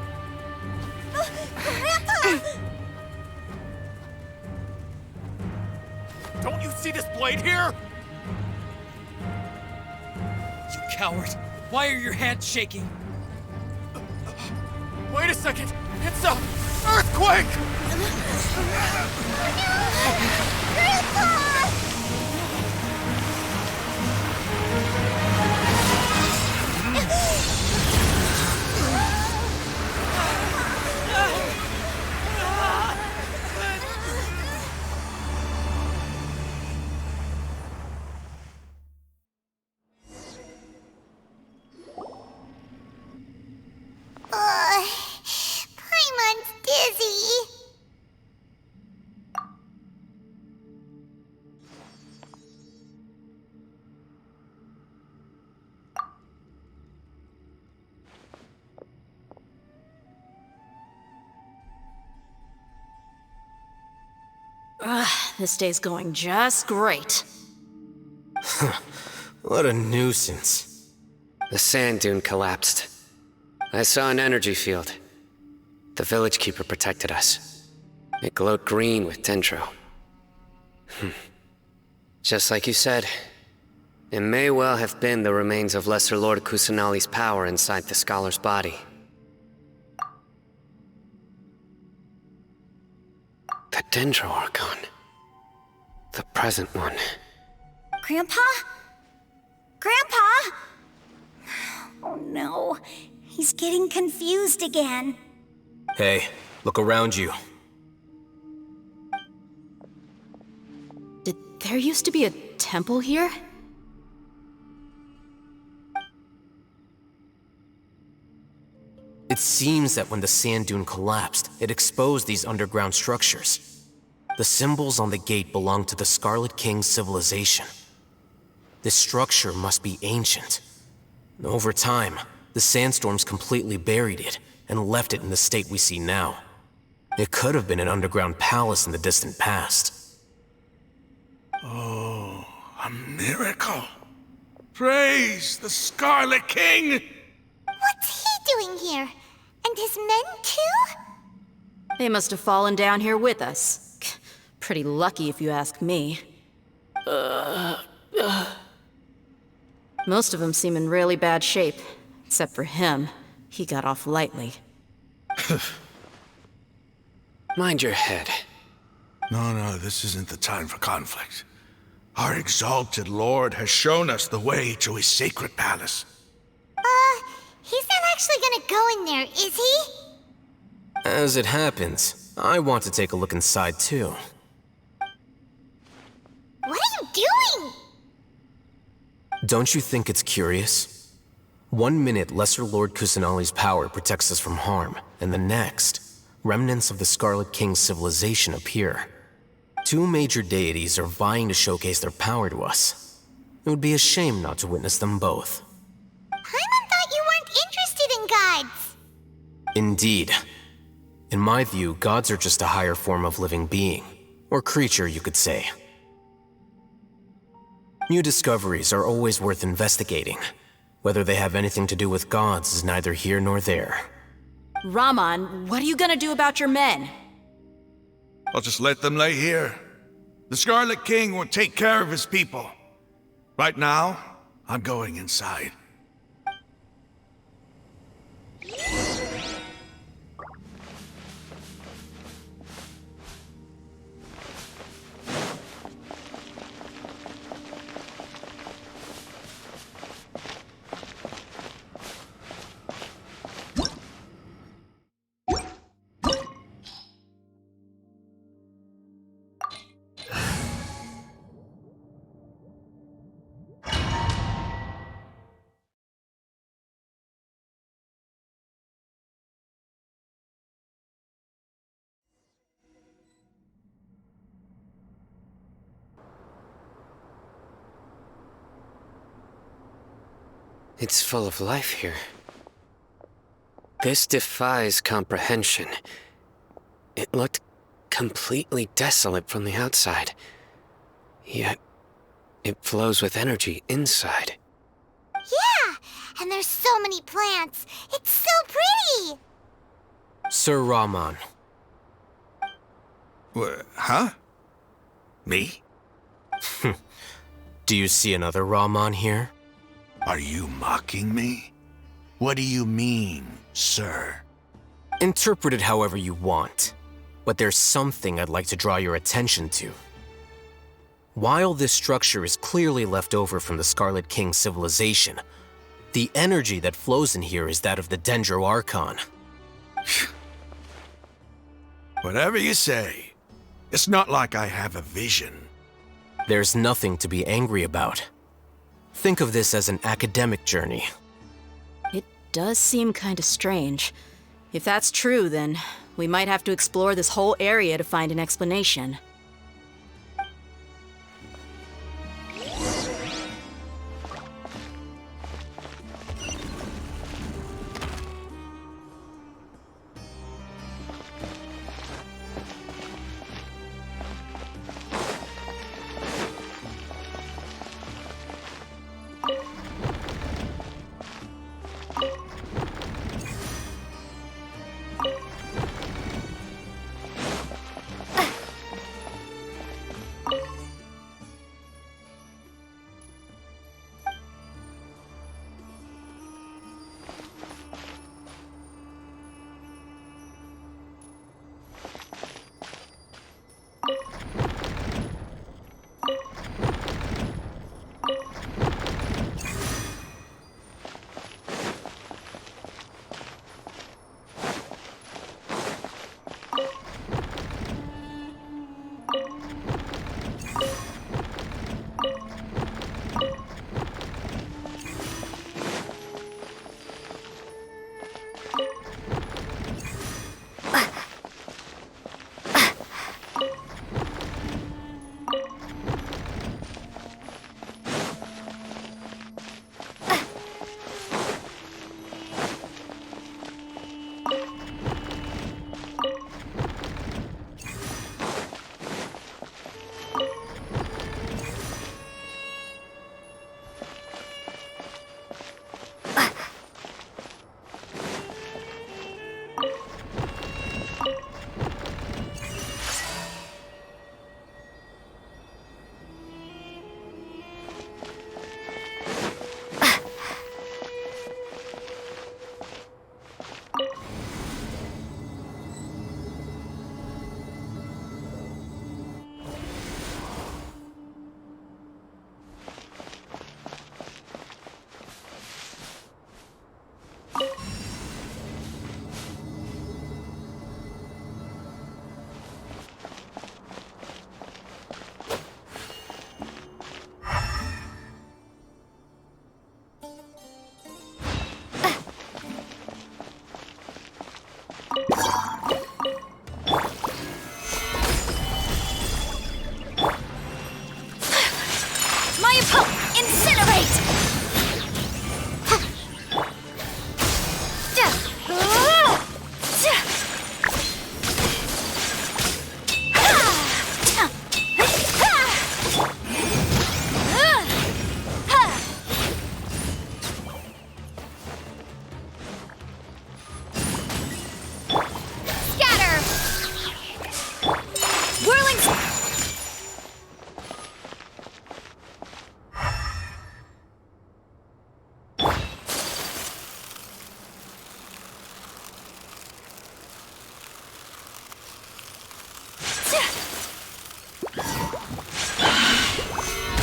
Grandpa! coward. Why are your hands shaking? Wait a second. It's a earthquake! Paimon's dizzy. This day's going just great. What a nuisance. The sand dune collapsed. I saw an energy field. The village keeper protected us. It glowed green with dendro. Just like you said, it may well have been the remains of Lesser Lord Kusanali's power inside the scholar's body. The dendro Archon. The present one. Grandpa? Grandpa? Oh no, he's getting confused again. Hey, look around you. Did there used to be a temple here? It seems that when the sand dune collapsed, it exposed these underground structures. The symbols on the gate belong to the Scarlet King's civilization. This structure must be ancient. Over time, the sandstorms completely buried it and left it in the state we see now. It could have been an underground palace in the distant past. Oh, a miracle. Praise the Scarlet King! What's he doing here? And his men too? They must have fallen down here with us. Pretty lucky if you ask me. Most of them seem in really bad shape. Except for him. He got off lightly. Mind your head. No, this isn't the time for conflict. Our exalted lord has shown us the way to his sacred palace. He's not actually gonna go in there, is he? As it happens, I want to take a look inside too. What are you doing? Don't you think it's curious? 1 minute, Lesser Lord Kusanali's power protects us from harm, and the next, remnants of the Scarlet King's civilization appear. 2 major deities are vying to showcase their power to us. It would be a shame not to witness them both. Paimon thought you weren't interested in gods. Indeed. In my view, gods are just a higher form of living being, or creature, you could say. New discoveries are always worth investigating. Whether they have anything to do with gods is neither here nor there. Raman, what are you gonna do about your men? I'll just let them lay here. The Scarlet King will take care of his people. Right now, I'm going inside. It's full of life here. This defies comprehension. It looked completely desolate from the outside. Yet, it flows with energy inside. Yeah, and there's so many plants. It's so pretty. Sir Raman. Huh? Me? Do you see another Raman here? Are you mocking me? What do you mean, sir? Interpret it however you want, but there's something I'd like to draw your attention to. While this structure is clearly left over from the Scarlet King civilization, the energy that flows in here is that of the Dendro Archon. Whatever you say. It's not like I have a vision. There's nothing to be angry about. Think of this as an academic journey. It does seem kinda strange. If that's true, then we might have to explore this whole area to find an explanation.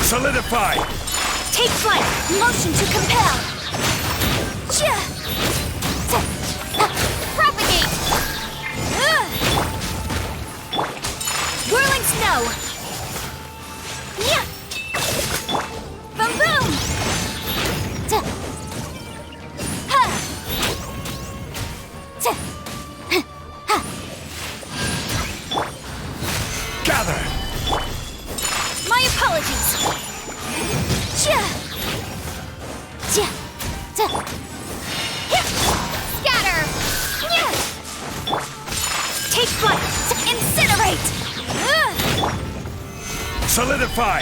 Solidify! Take flight! Motion to compel! Propagate! Whirling snow! Boom boom! Gather! My apologies! Scatter! Take flight! Incinerate! Solidify!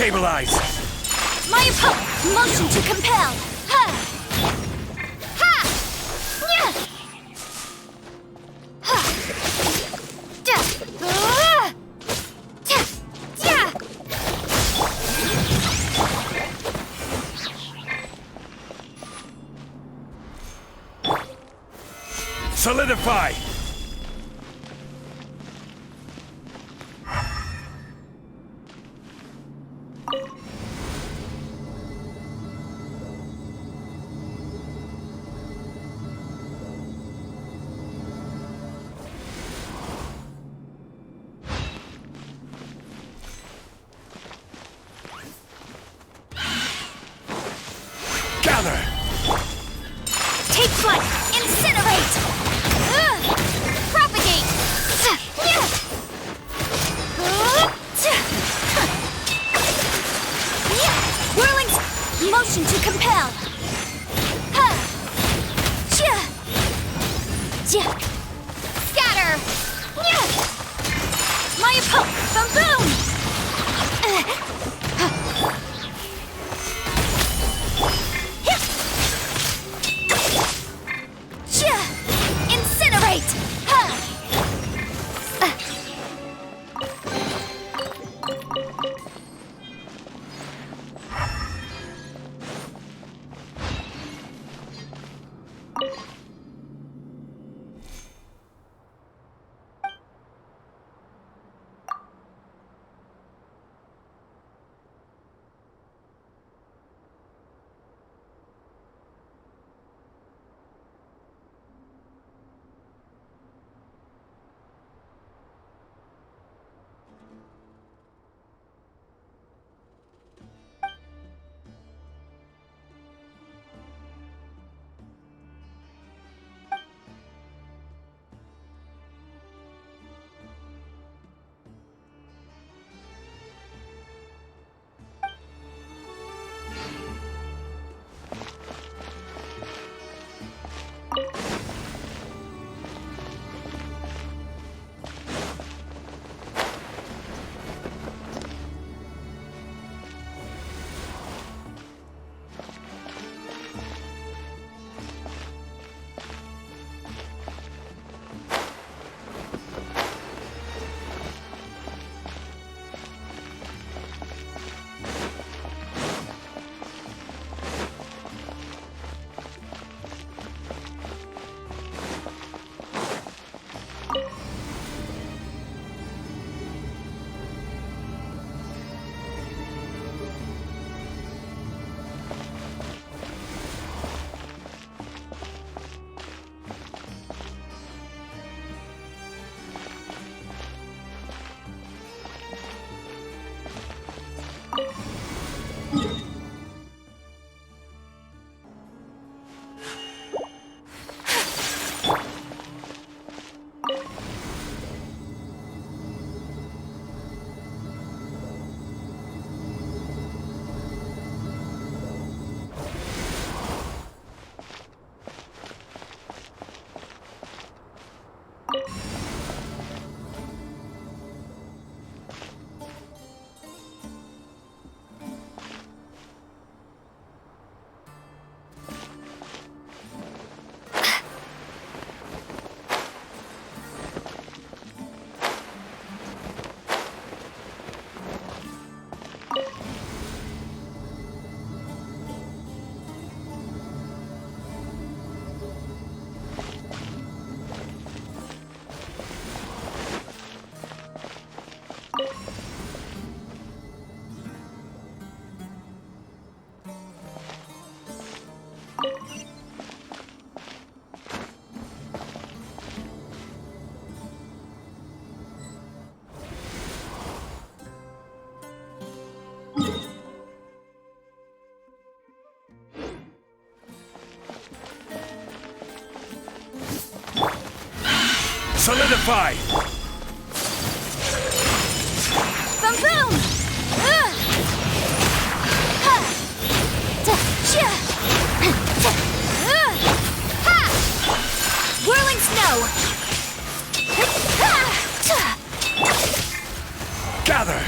Stabilize! My opponent! Motion to compel! Ha! Ha! Yeah! Ha! Da! Ta! Yeah! Solidify! Gather! Take flight! Incinerate! Propagate! Whirling motion to compel! Scatter! My opponent! Bamboom! Incinerate! Solidify! Bamboom! Whirling snow! Gather!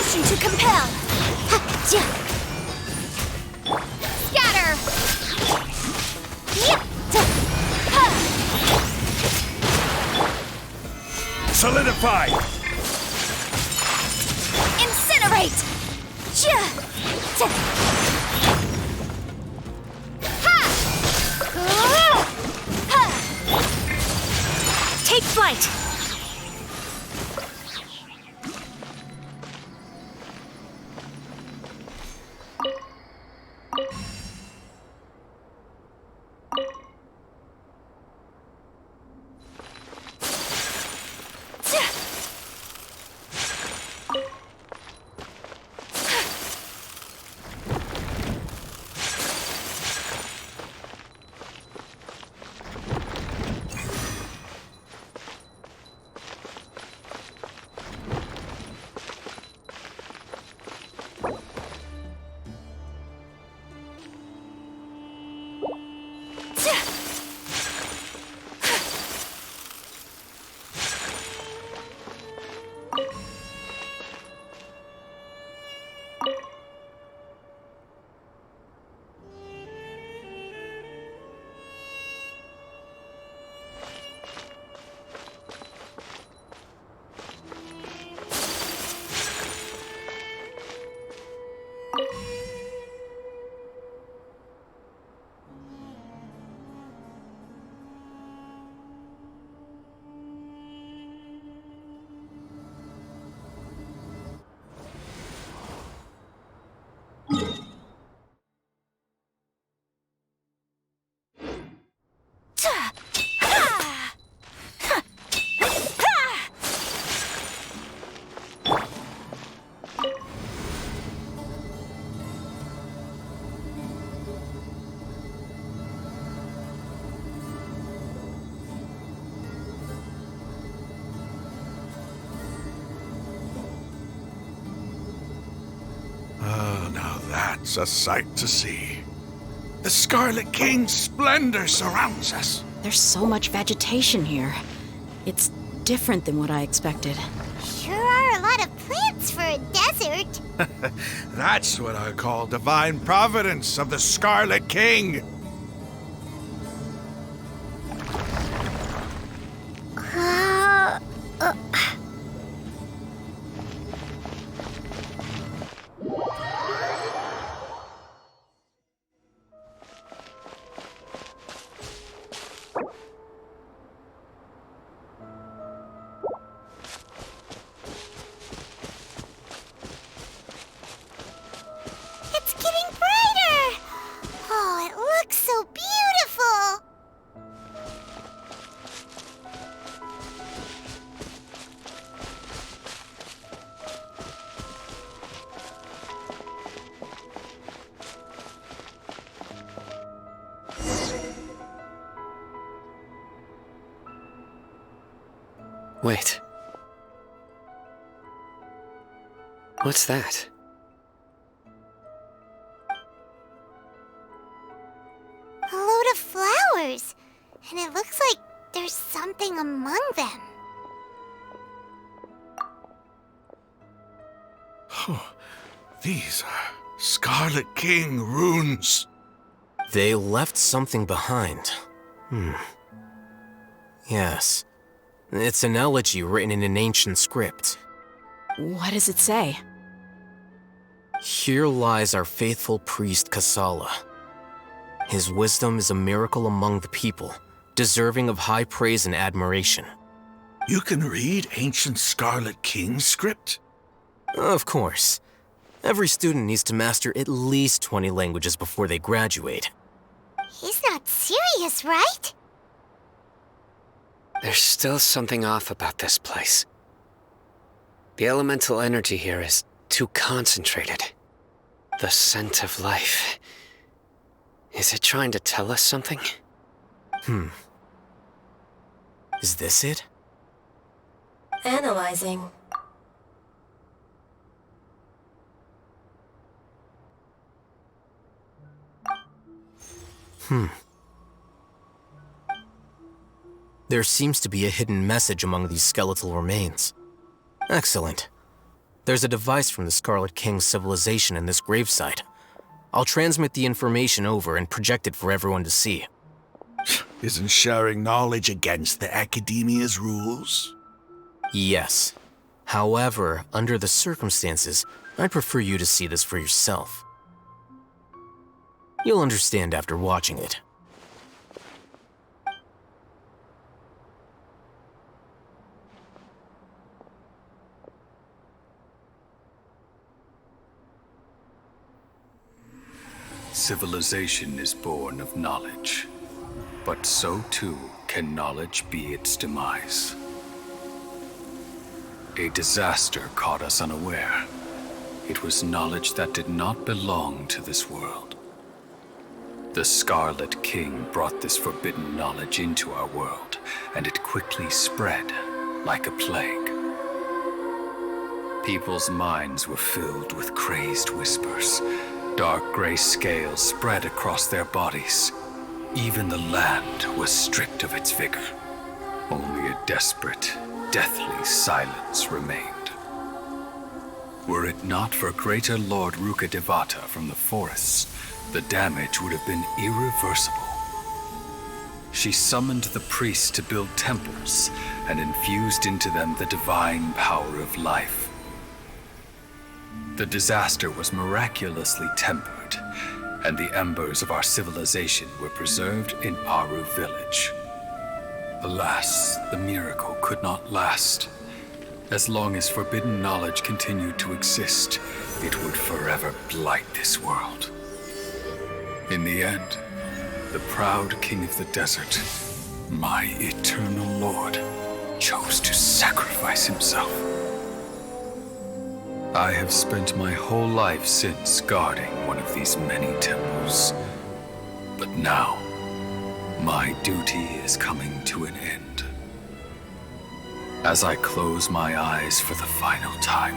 Motion to compel! Scatter! Solidify! Incinerate! Take flight! That's a sight to see. The Scarlet King's splendor surrounds us. There's so much vegetation here. It's different than what I expected. Sure are a lot of plants for a desert. That's what I call divine providence of the Scarlet King. It's getting brighter! Oh, it looks so beautiful! Wait. What's that? A load of flowers, and it looks like there's something among them. These are Scarlet King runes. They left something behind. Yes. It's an elegy written in an ancient script. What does it say? Here lies our faithful priest Kasala. His wisdom is a miracle among the people, deserving of high praise and admiration. You can read ancient Scarlet King script? Of course. Every student needs to master at least 20 languages before they graduate. He's not serious, right? There's still something off about this place. The elemental energy here is too concentrated. The scent of life. Is it trying to tell us something? Is this it? Analyzing. There seems to be a hidden message among these skeletal remains. Excellent. There's a device from the Scarlet King's civilization in this gravesite. I'll transmit the information over and project it for everyone to see. Isn't sharing knowledge against the Academia's rules? Yes. However, under the circumstances, I'd prefer you to see this for yourself. You'll understand after watching it. Civilization is born of knowledge, but so too can knowledge be its demise. A disaster caught us unaware. It was knowledge that did not belong to this world. The Scarlet King brought this forbidden knowledge into our world, and it quickly spread like a plague. People's minds were filled with crazed whispers. Dark gray scales spread across their bodies. Even the land was stripped of its vigor. Only a desperate, deathly silence remained. Were it not for greater Lord Rukkhadevata from the forests, the damage would have been irreversible. She summoned the priests to build temples and infused into them the divine power of life. The disaster was miraculously tempered, and the embers of our civilization were preserved in Aru village. Alas, the miracle could not last. As long as forbidden knowledge continued to exist, it would forever blight this world. In the end, the proud king of the desert, my eternal lord, chose to sacrifice himself. I have spent my whole life since guarding one of these many temples. But now, my duty is coming to an end. As I close my eyes for the final time,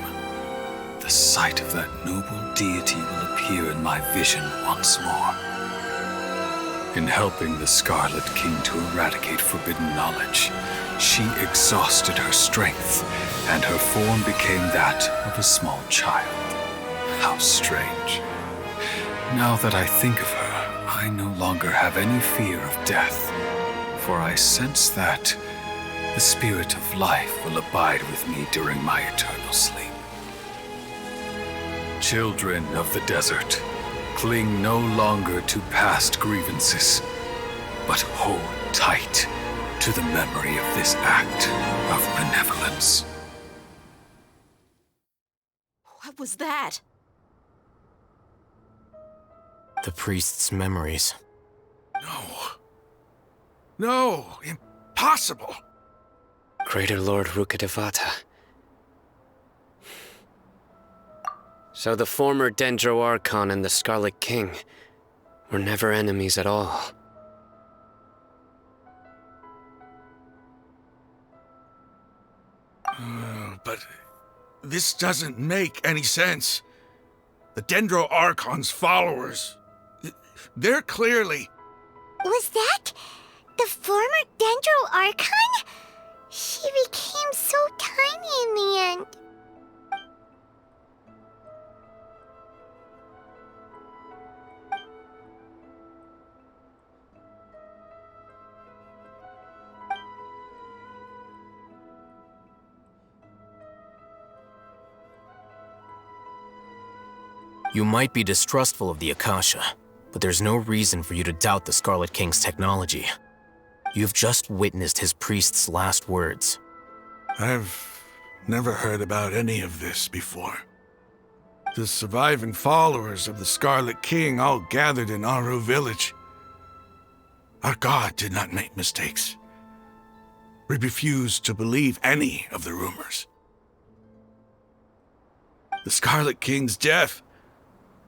the sight of that noble deity will appear in my vision once more. In helping the Scarlet King to eradicate forbidden knowledge, she exhausted her strength, and her form became that of a small child. How strange. Now that I think of her, I no longer have any fear of death, for I sense that the spirit of life will abide with me during my eternal sleep. Children of the desert, cling no longer to past grievances, but hold tight to the memory of this act of benevolence. What was that? The priest's memories. No, impossible. Greater Lord Rukkhadevata. So the former Dendro Archon and the Scarlet King were never enemies at all. But this doesn't make any sense. The Dendro Archon's followers, they're clearly... Was that the former Dendro Archon? She became so tiny in the end. You might be distrustful of the Akasha, but there's no reason for you to doubt the Scarlet King's technology. You've just witnessed his priest's last words. I've never heard about any of this before. The surviving followers of the Scarlet King all gathered in Aru village. Our god did not make mistakes. We refused to believe any of the rumors. The Scarlet King's death,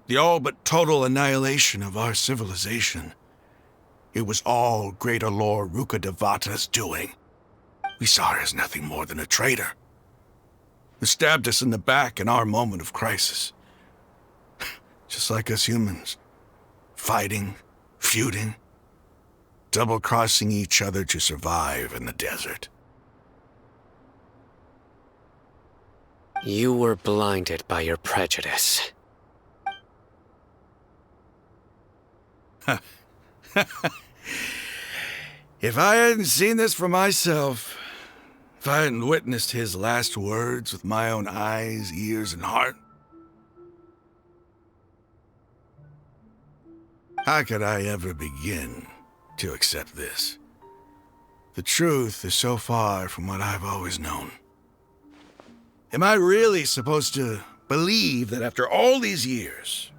the all but total annihilation of our civilization, it was all Greater Lord Rukkhadevata's doing. We saw her as nothing more than a traitor, who stabbed us in the back in our moment of crisis. Just like us humans, fighting, feuding, double-crossing each other to survive in the desert. You were blinded by your prejudice. If I hadn't seen this for myself, if I hadn't witnessed his last words with my own eyes, ears, and heart, how could I ever begin to accept this? The truth is so far from what I've always known. Am I really supposed to believe that after all these years,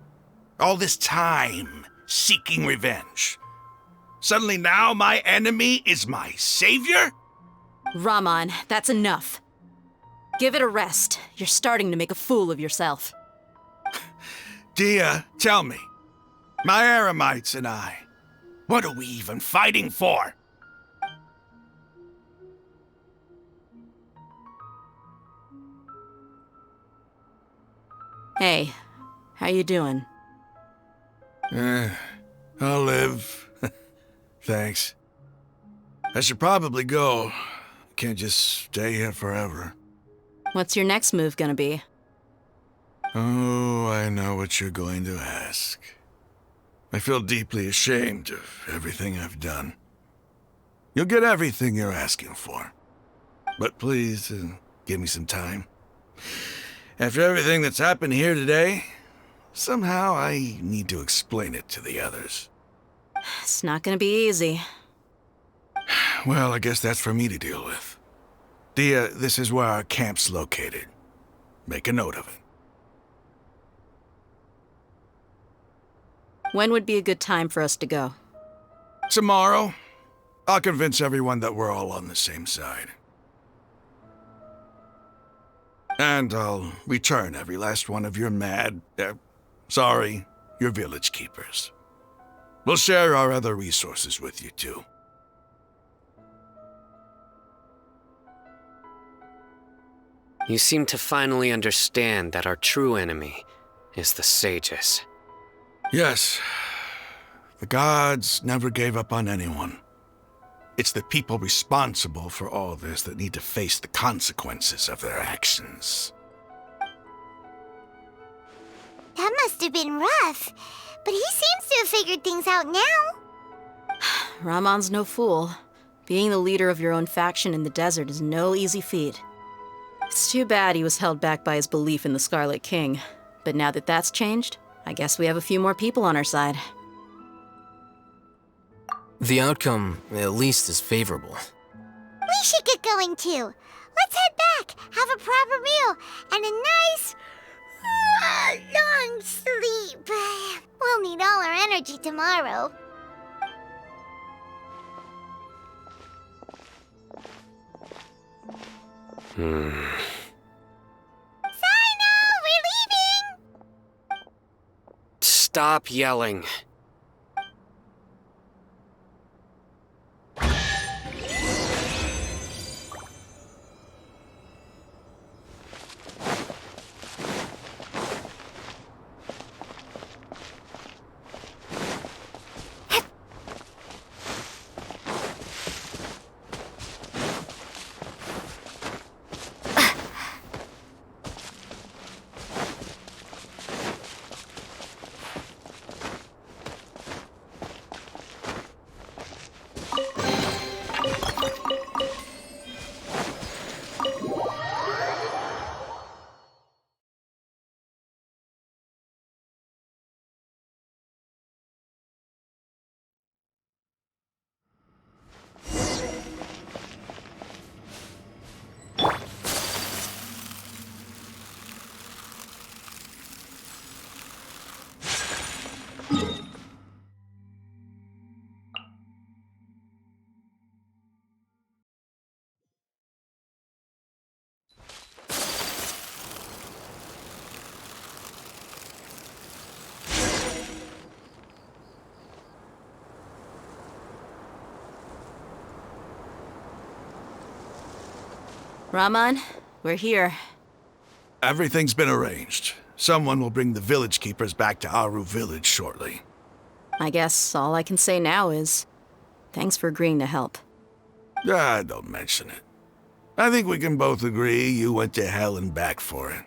all this time seeking revenge, suddenly now my enemy is my savior? Raman, that's enough. Give it a rest. You're starting to make a fool of yourself. Dia, tell me, my Eremites and I, what are we even fighting for? Hey, how you doing? I'll live. Thanks. I should probably go. Can't just stay here forever. What's your next move gonna be? Oh, I know what you're going to ask. I feel deeply ashamed of everything I've done. You'll get everything you're asking for. But please, give me some time. After everything that's happened here today, somehow I need to explain it to the others. It's not gonna be easy. Well, I guess that's for me to deal with. Dia, this is where our camp's located. Make a note of it. When would be a good time for us to go? Tomorrow, I'll convince everyone that we're all on the same side. And I'll return every last one of your your village keepers. We'll share our other resources with you too. You seem to finally understand that our true enemy is the sages. Yes, the gods never gave up on anyone. It's the people responsible for all this that need to face the consequences of their actions. That must have been rough, but he seems to have figured things out now. Raman's no fool. Being the leader of your own faction in the desert is no easy feat. It's too bad he was held back by his belief in the Scarlet King. But now that that's changed, I guess we have a few more people on our side. The outcome, at least, is favorable. We should get going too. Let's head back, have a proper meal, and a nice, long sleep. We'll need all our energy tomorrow. Sino, we're leaving! Stop yelling. Raman, we're here. Everything's been arranged. Someone will bring the village keepers back to Aru village shortly. I guess all I can say now is, thanks for agreeing to help. Don't mention it. I think we can both agree you went to hell and back for it.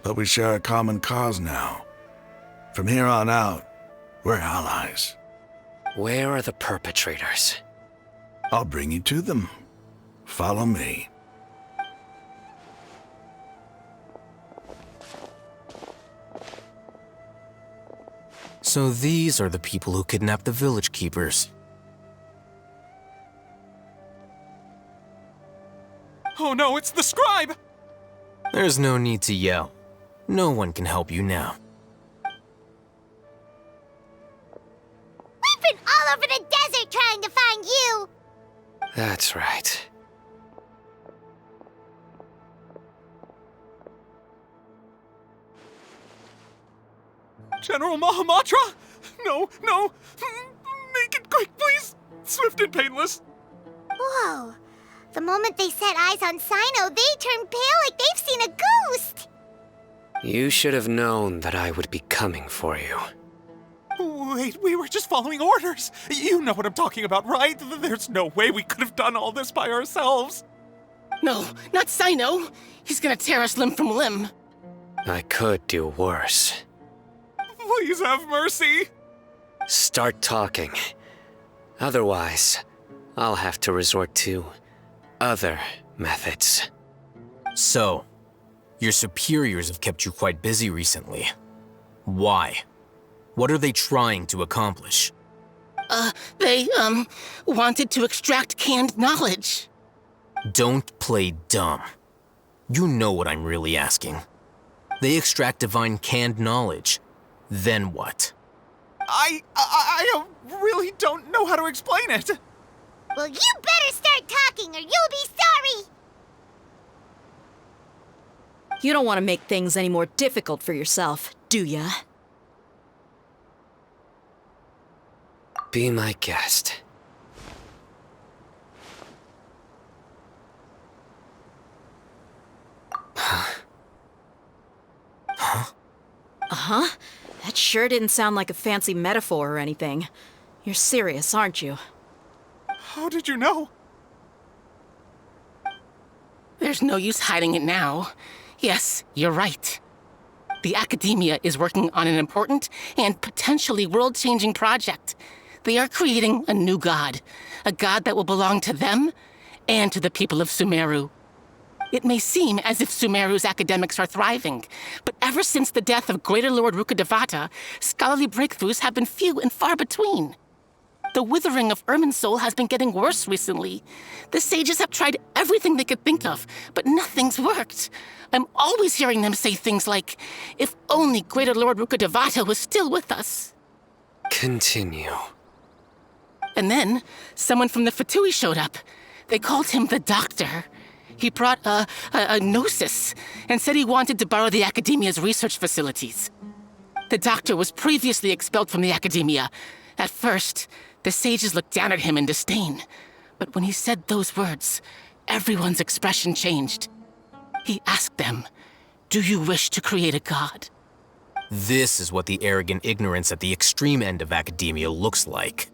But we share a common cause now. From here on out, we're allies. Where are the perpetrators? I'll bring you to them. Follow me. So these are the people who kidnapped the village keepers. Oh no, it's the scribe! There's no need to yell. No one can help you now. We've been all over the desert trying to find you! That's right. General Mahamatra? No, no! Make it quick, please! Swift and painless! Whoa. The moment they set eyes on Sino, they turn pale like they've seen a ghost! You should have known that I would be coming for you. Wait, we were just following orders. You know what I'm talking about, right? There's no way we could have done all this by ourselves. No, not Sino. He's gonna tear us limb from limb. I could do worse. Please have mercy. Start talking. Otherwise, I'll have to resort to other methods. So, your superiors have kept you quite busy recently. Why? What are they trying to accomplish? They wanted to extract canned knowledge. Don't play dumb. You know what I'm really asking. They extract divine canned knowledge. Then what? I really don't know how to explain it. Well, you better start talking or you'll be sorry! You don't want to make things any more difficult for yourself, do ya? Be my guest. Uh-huh. That sure didn't sound like a fancy metaphor or anything. You're serious, aren't you? How did you know? There's no use hiding it now. Yes, you're right. The Academia is working on an important and potentially world-changing project. They are creating a new god. A god that will belong to them and to the people of Sumeru. It may seem as if Sumeru's academics are thriving, but ever since the death of Greater Lord Rukkhadevata, scholarly breakthroughs have been few and far between. The withering of Irminsul has been getting worse recently. The sages have tried everything they could think of, but nothing's worked. I'm always hearing them say things like, if only Greater Lord Rukkhadevata was still with us. Continue. And then, someone from the Fatui showed up. They called him the Doctor. He brought a gnosis and said he wanted to borrow the Academia's research facilities. The Doctor was previously expelled from the Academia. At first, the sages looked down at him in disdain. But when he said those words, everyone's expression changed. He asked them, "Do you wish to create a god?" This is what the arrogant ignorance at the extreme end of academia looks like.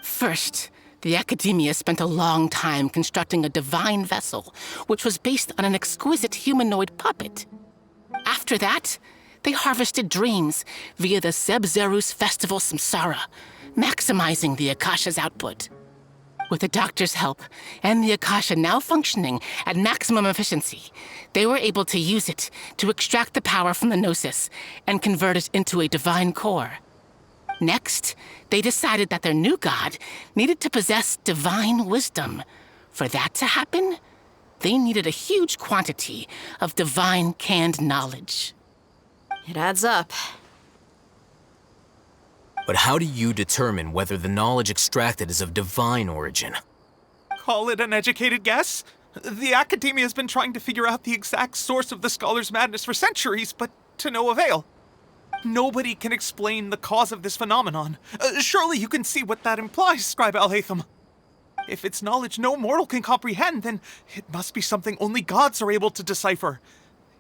First, the Academia spent a long time constructing a divine vessel, which was based on an exquisite humanoid puppet. After that, they harvested dreams via the Zeb-Zerus Festival Samsara, maximizing the Akasha's output. With the Doctor's help, and the Akasha now functioning at maximum efficiency, they were able to use it to extract the power from the Gnosis and convert it into a divine core. Next, they decided that their new god needed to possess divine wisdom. For that to happen, they needed a huge quantity of divine canned knowledge. It adds up. But how do you determine whether the knowledge extracted is of divine origin? Call it an educated guess? The Academia has been trying to figure out the exact source of the scholar's madness for centuries, but to no avail. Nobody can explain the cause of this phenomenon. Surely you can see what that implies, Scribe Alhaitham. If it's knowledge no mortal can comprehend, then it must be something only gods are able to decipher.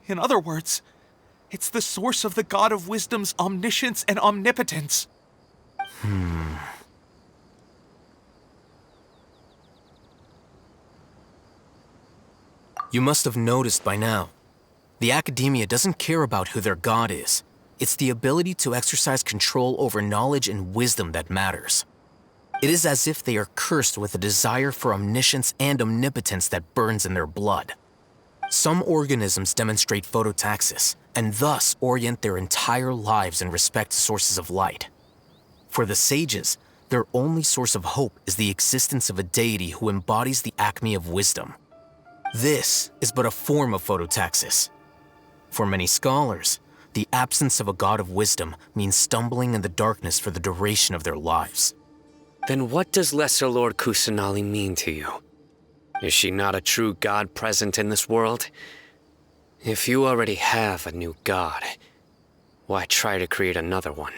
In other words, it's the source of the God of Wisdom's omniscience and omnipotence. Hmm. You must have noticed by now. The Academia doesn't care about who their god is. It's the ability to exercise control over knowledge and wisdom that matters. It is as if they are cursed with a desire for omniscience and omnipotence that burns in their blood. Some organisms demonstrate phototaxis, and thus orient their entire lives in respect to sources of light. For the sages, their only source of hope is the existence of a deity who embodies the acme of wisdom. This is but a form of phototaxis. For many scholars, the absence of a god of wisdom means stumbling in the darkness for the duration of their lives. Then what does Lesser Lord Kusanali mean to you? Is she not a true god present in this world? If you already have a new god, why try to create another one?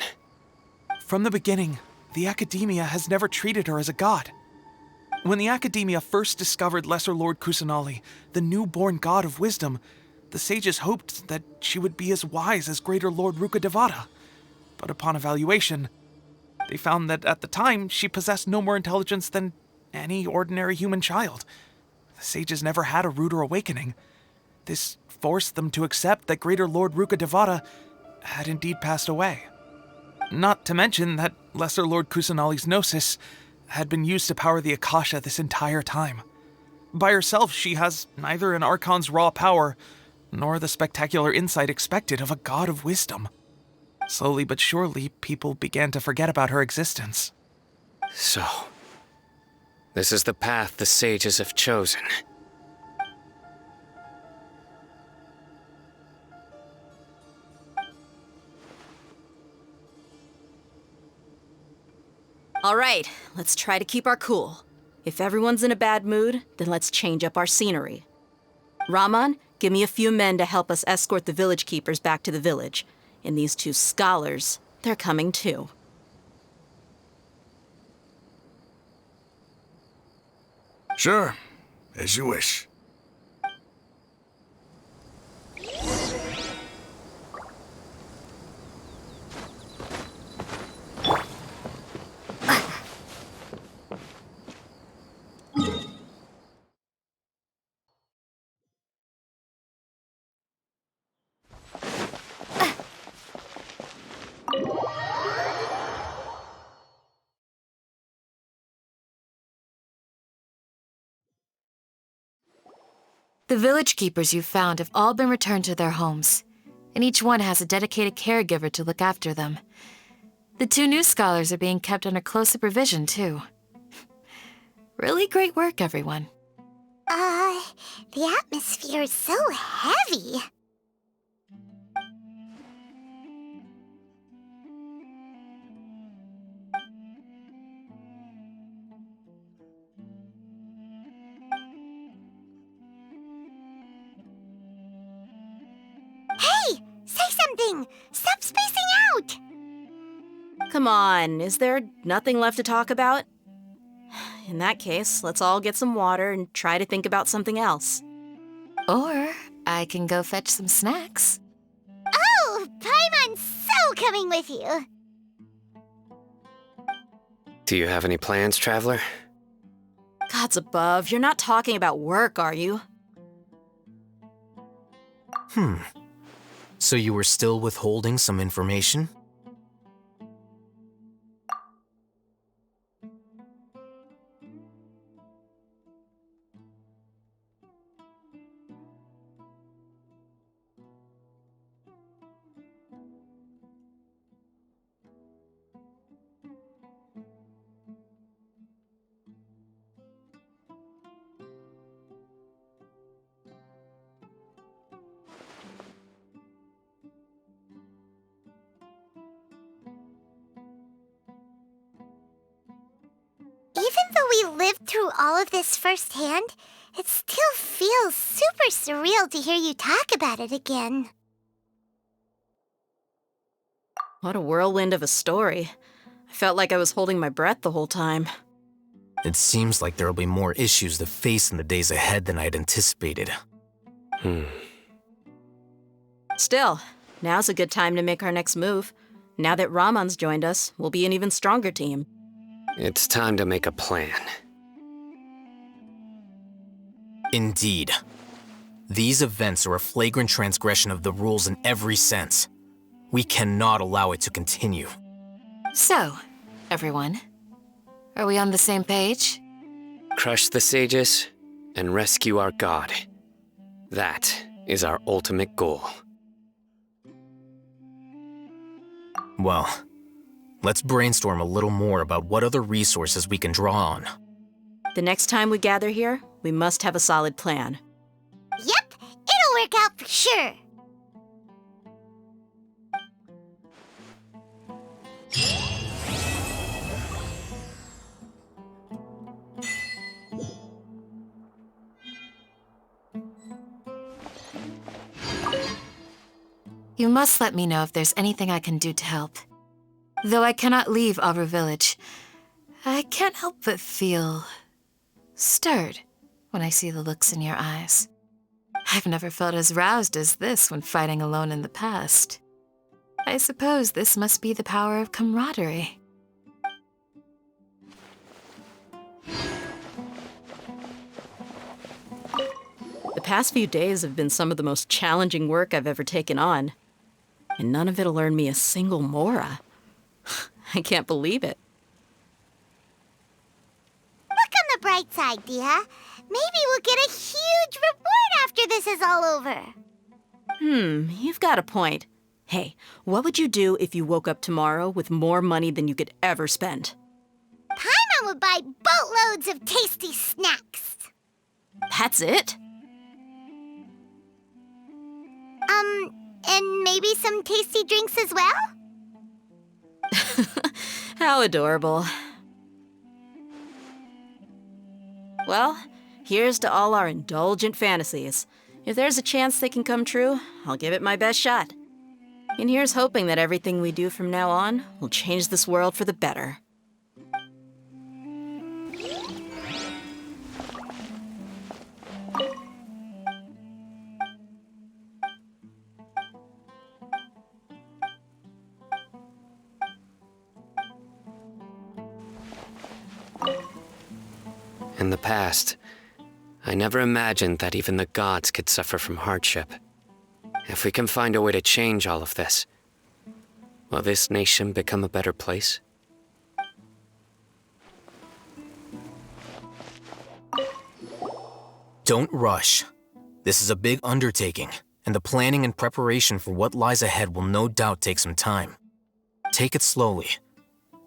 From the beginning, the Academia has never treated her as a god. When the Academia first discovered Lesser Lord Kusanali, the newborn god of wisdom, the sages hoped that she would be as wise as Greater Lord Rukkhadevata. But upon evaluation, they found that at the time she possessed no more intelligence than any ordinary human child. The sages never had a ruder awakening. This forced them to accept that Greater Lord Rukkhadevata had indeed passed away. Not to mention that Lesser Lord Kusanali's gnosis had been used to power the Akasha this entire time. By herself, she has neither an Archon's raw power, nor the spectacular insight expected of a god of wisdom. Slowly but surely, people began to forget about her existence. So, this is the path the sages have chosen. All right, let's try to keep our cool. If everyone's in a bad mood, then let's change up our scenery. Raman, give me a few men to help us escort the village keepers back to the village. And these two scholars, they're coming too. Sure, as you wish. The village keepers you found have all been returned to their homes, and each one has a dedicated caregiver to look after them. The two new scholars are being kept under close supervision, too. Really great work, everyone. The atmosphere is so heavy. Hey! Say something! Stop spacing out! Come on, is there nothing left to talk about? In that case, let's all get some water and try to think about something else. Or I can go fetch some snacks. Oh! Paimon's so coming with you! Do you have any plans, traveler? Gods above, you're not talking about work, are you? So you were still withholding some information? Even though we lived through all of this firsthand, it still feels super surreal to hear you talk about it again. What a whirlwind of a story. I felt like I was holding my breath the whole time. It seems like there'll be more issues to face in the days ahead than I'd anticipated. Still, now's a good time to make our next move. Now that Raman's joined us, we'll be an even stronger team. It's time to make a plan. Indeed. These events are a flagrant transgression of the rules in every sense. We cannot allow it to continue. So, everyone, are we on the same page? Crush the sages and rescue our god. That is our ultimate goal. Well, let's brainstorm a little more about what other resources we can draw on. The next time we gather here, we must have a solid plan. Yep, it'll work out for sure. You must let me know if there's anything I can do to help. Though I cannot leave Aru Village, I can't help but feel stirred when I see the looks in your eyes. I've never felt as roused as this when fighting alone in the past. I suppose this must be the power of camaraderie. The past few days have been some of the most challenging work I've ever taken on. And none of it'll earn me a single mora. I can't believe it. Look on the bright side, Dia. Maybe we'll get a huge reward after this is all over. You've got a point. Hey, what would you do if you woke up tomorrow with more money than you could ever spend? Paimon would buy boatloads of tasty snacks. That's it? And maybe some tasty drinks as well? How adorable. Well, here's to all our indulgent fantasies. If there's a chance they can come true, I'll give it my best shot. And here's hoping that everything we do from now on will change this world for the better. In the past, I never imagined that even the gods could suffer from hardship. If we can find a way to change all of this, will this nation become a better place? Don't rush. This is a big undertaking, and the planning and preparation for what lies ahead will no doubt take some time. Take it slowly.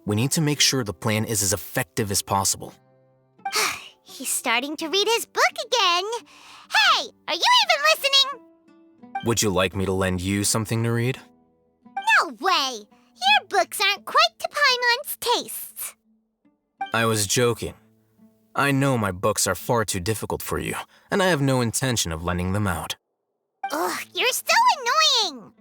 We need to make sure the plan is as effective as possible. He's starting to read his book again. Hey, are you even listening? Would you like me to lend you something to read? No way. Your books aren't quite to Paimon's tastes. I was joking. I know my books are far too difficult for you, and I have no intention of lending them out. Ugh, you're so annoying.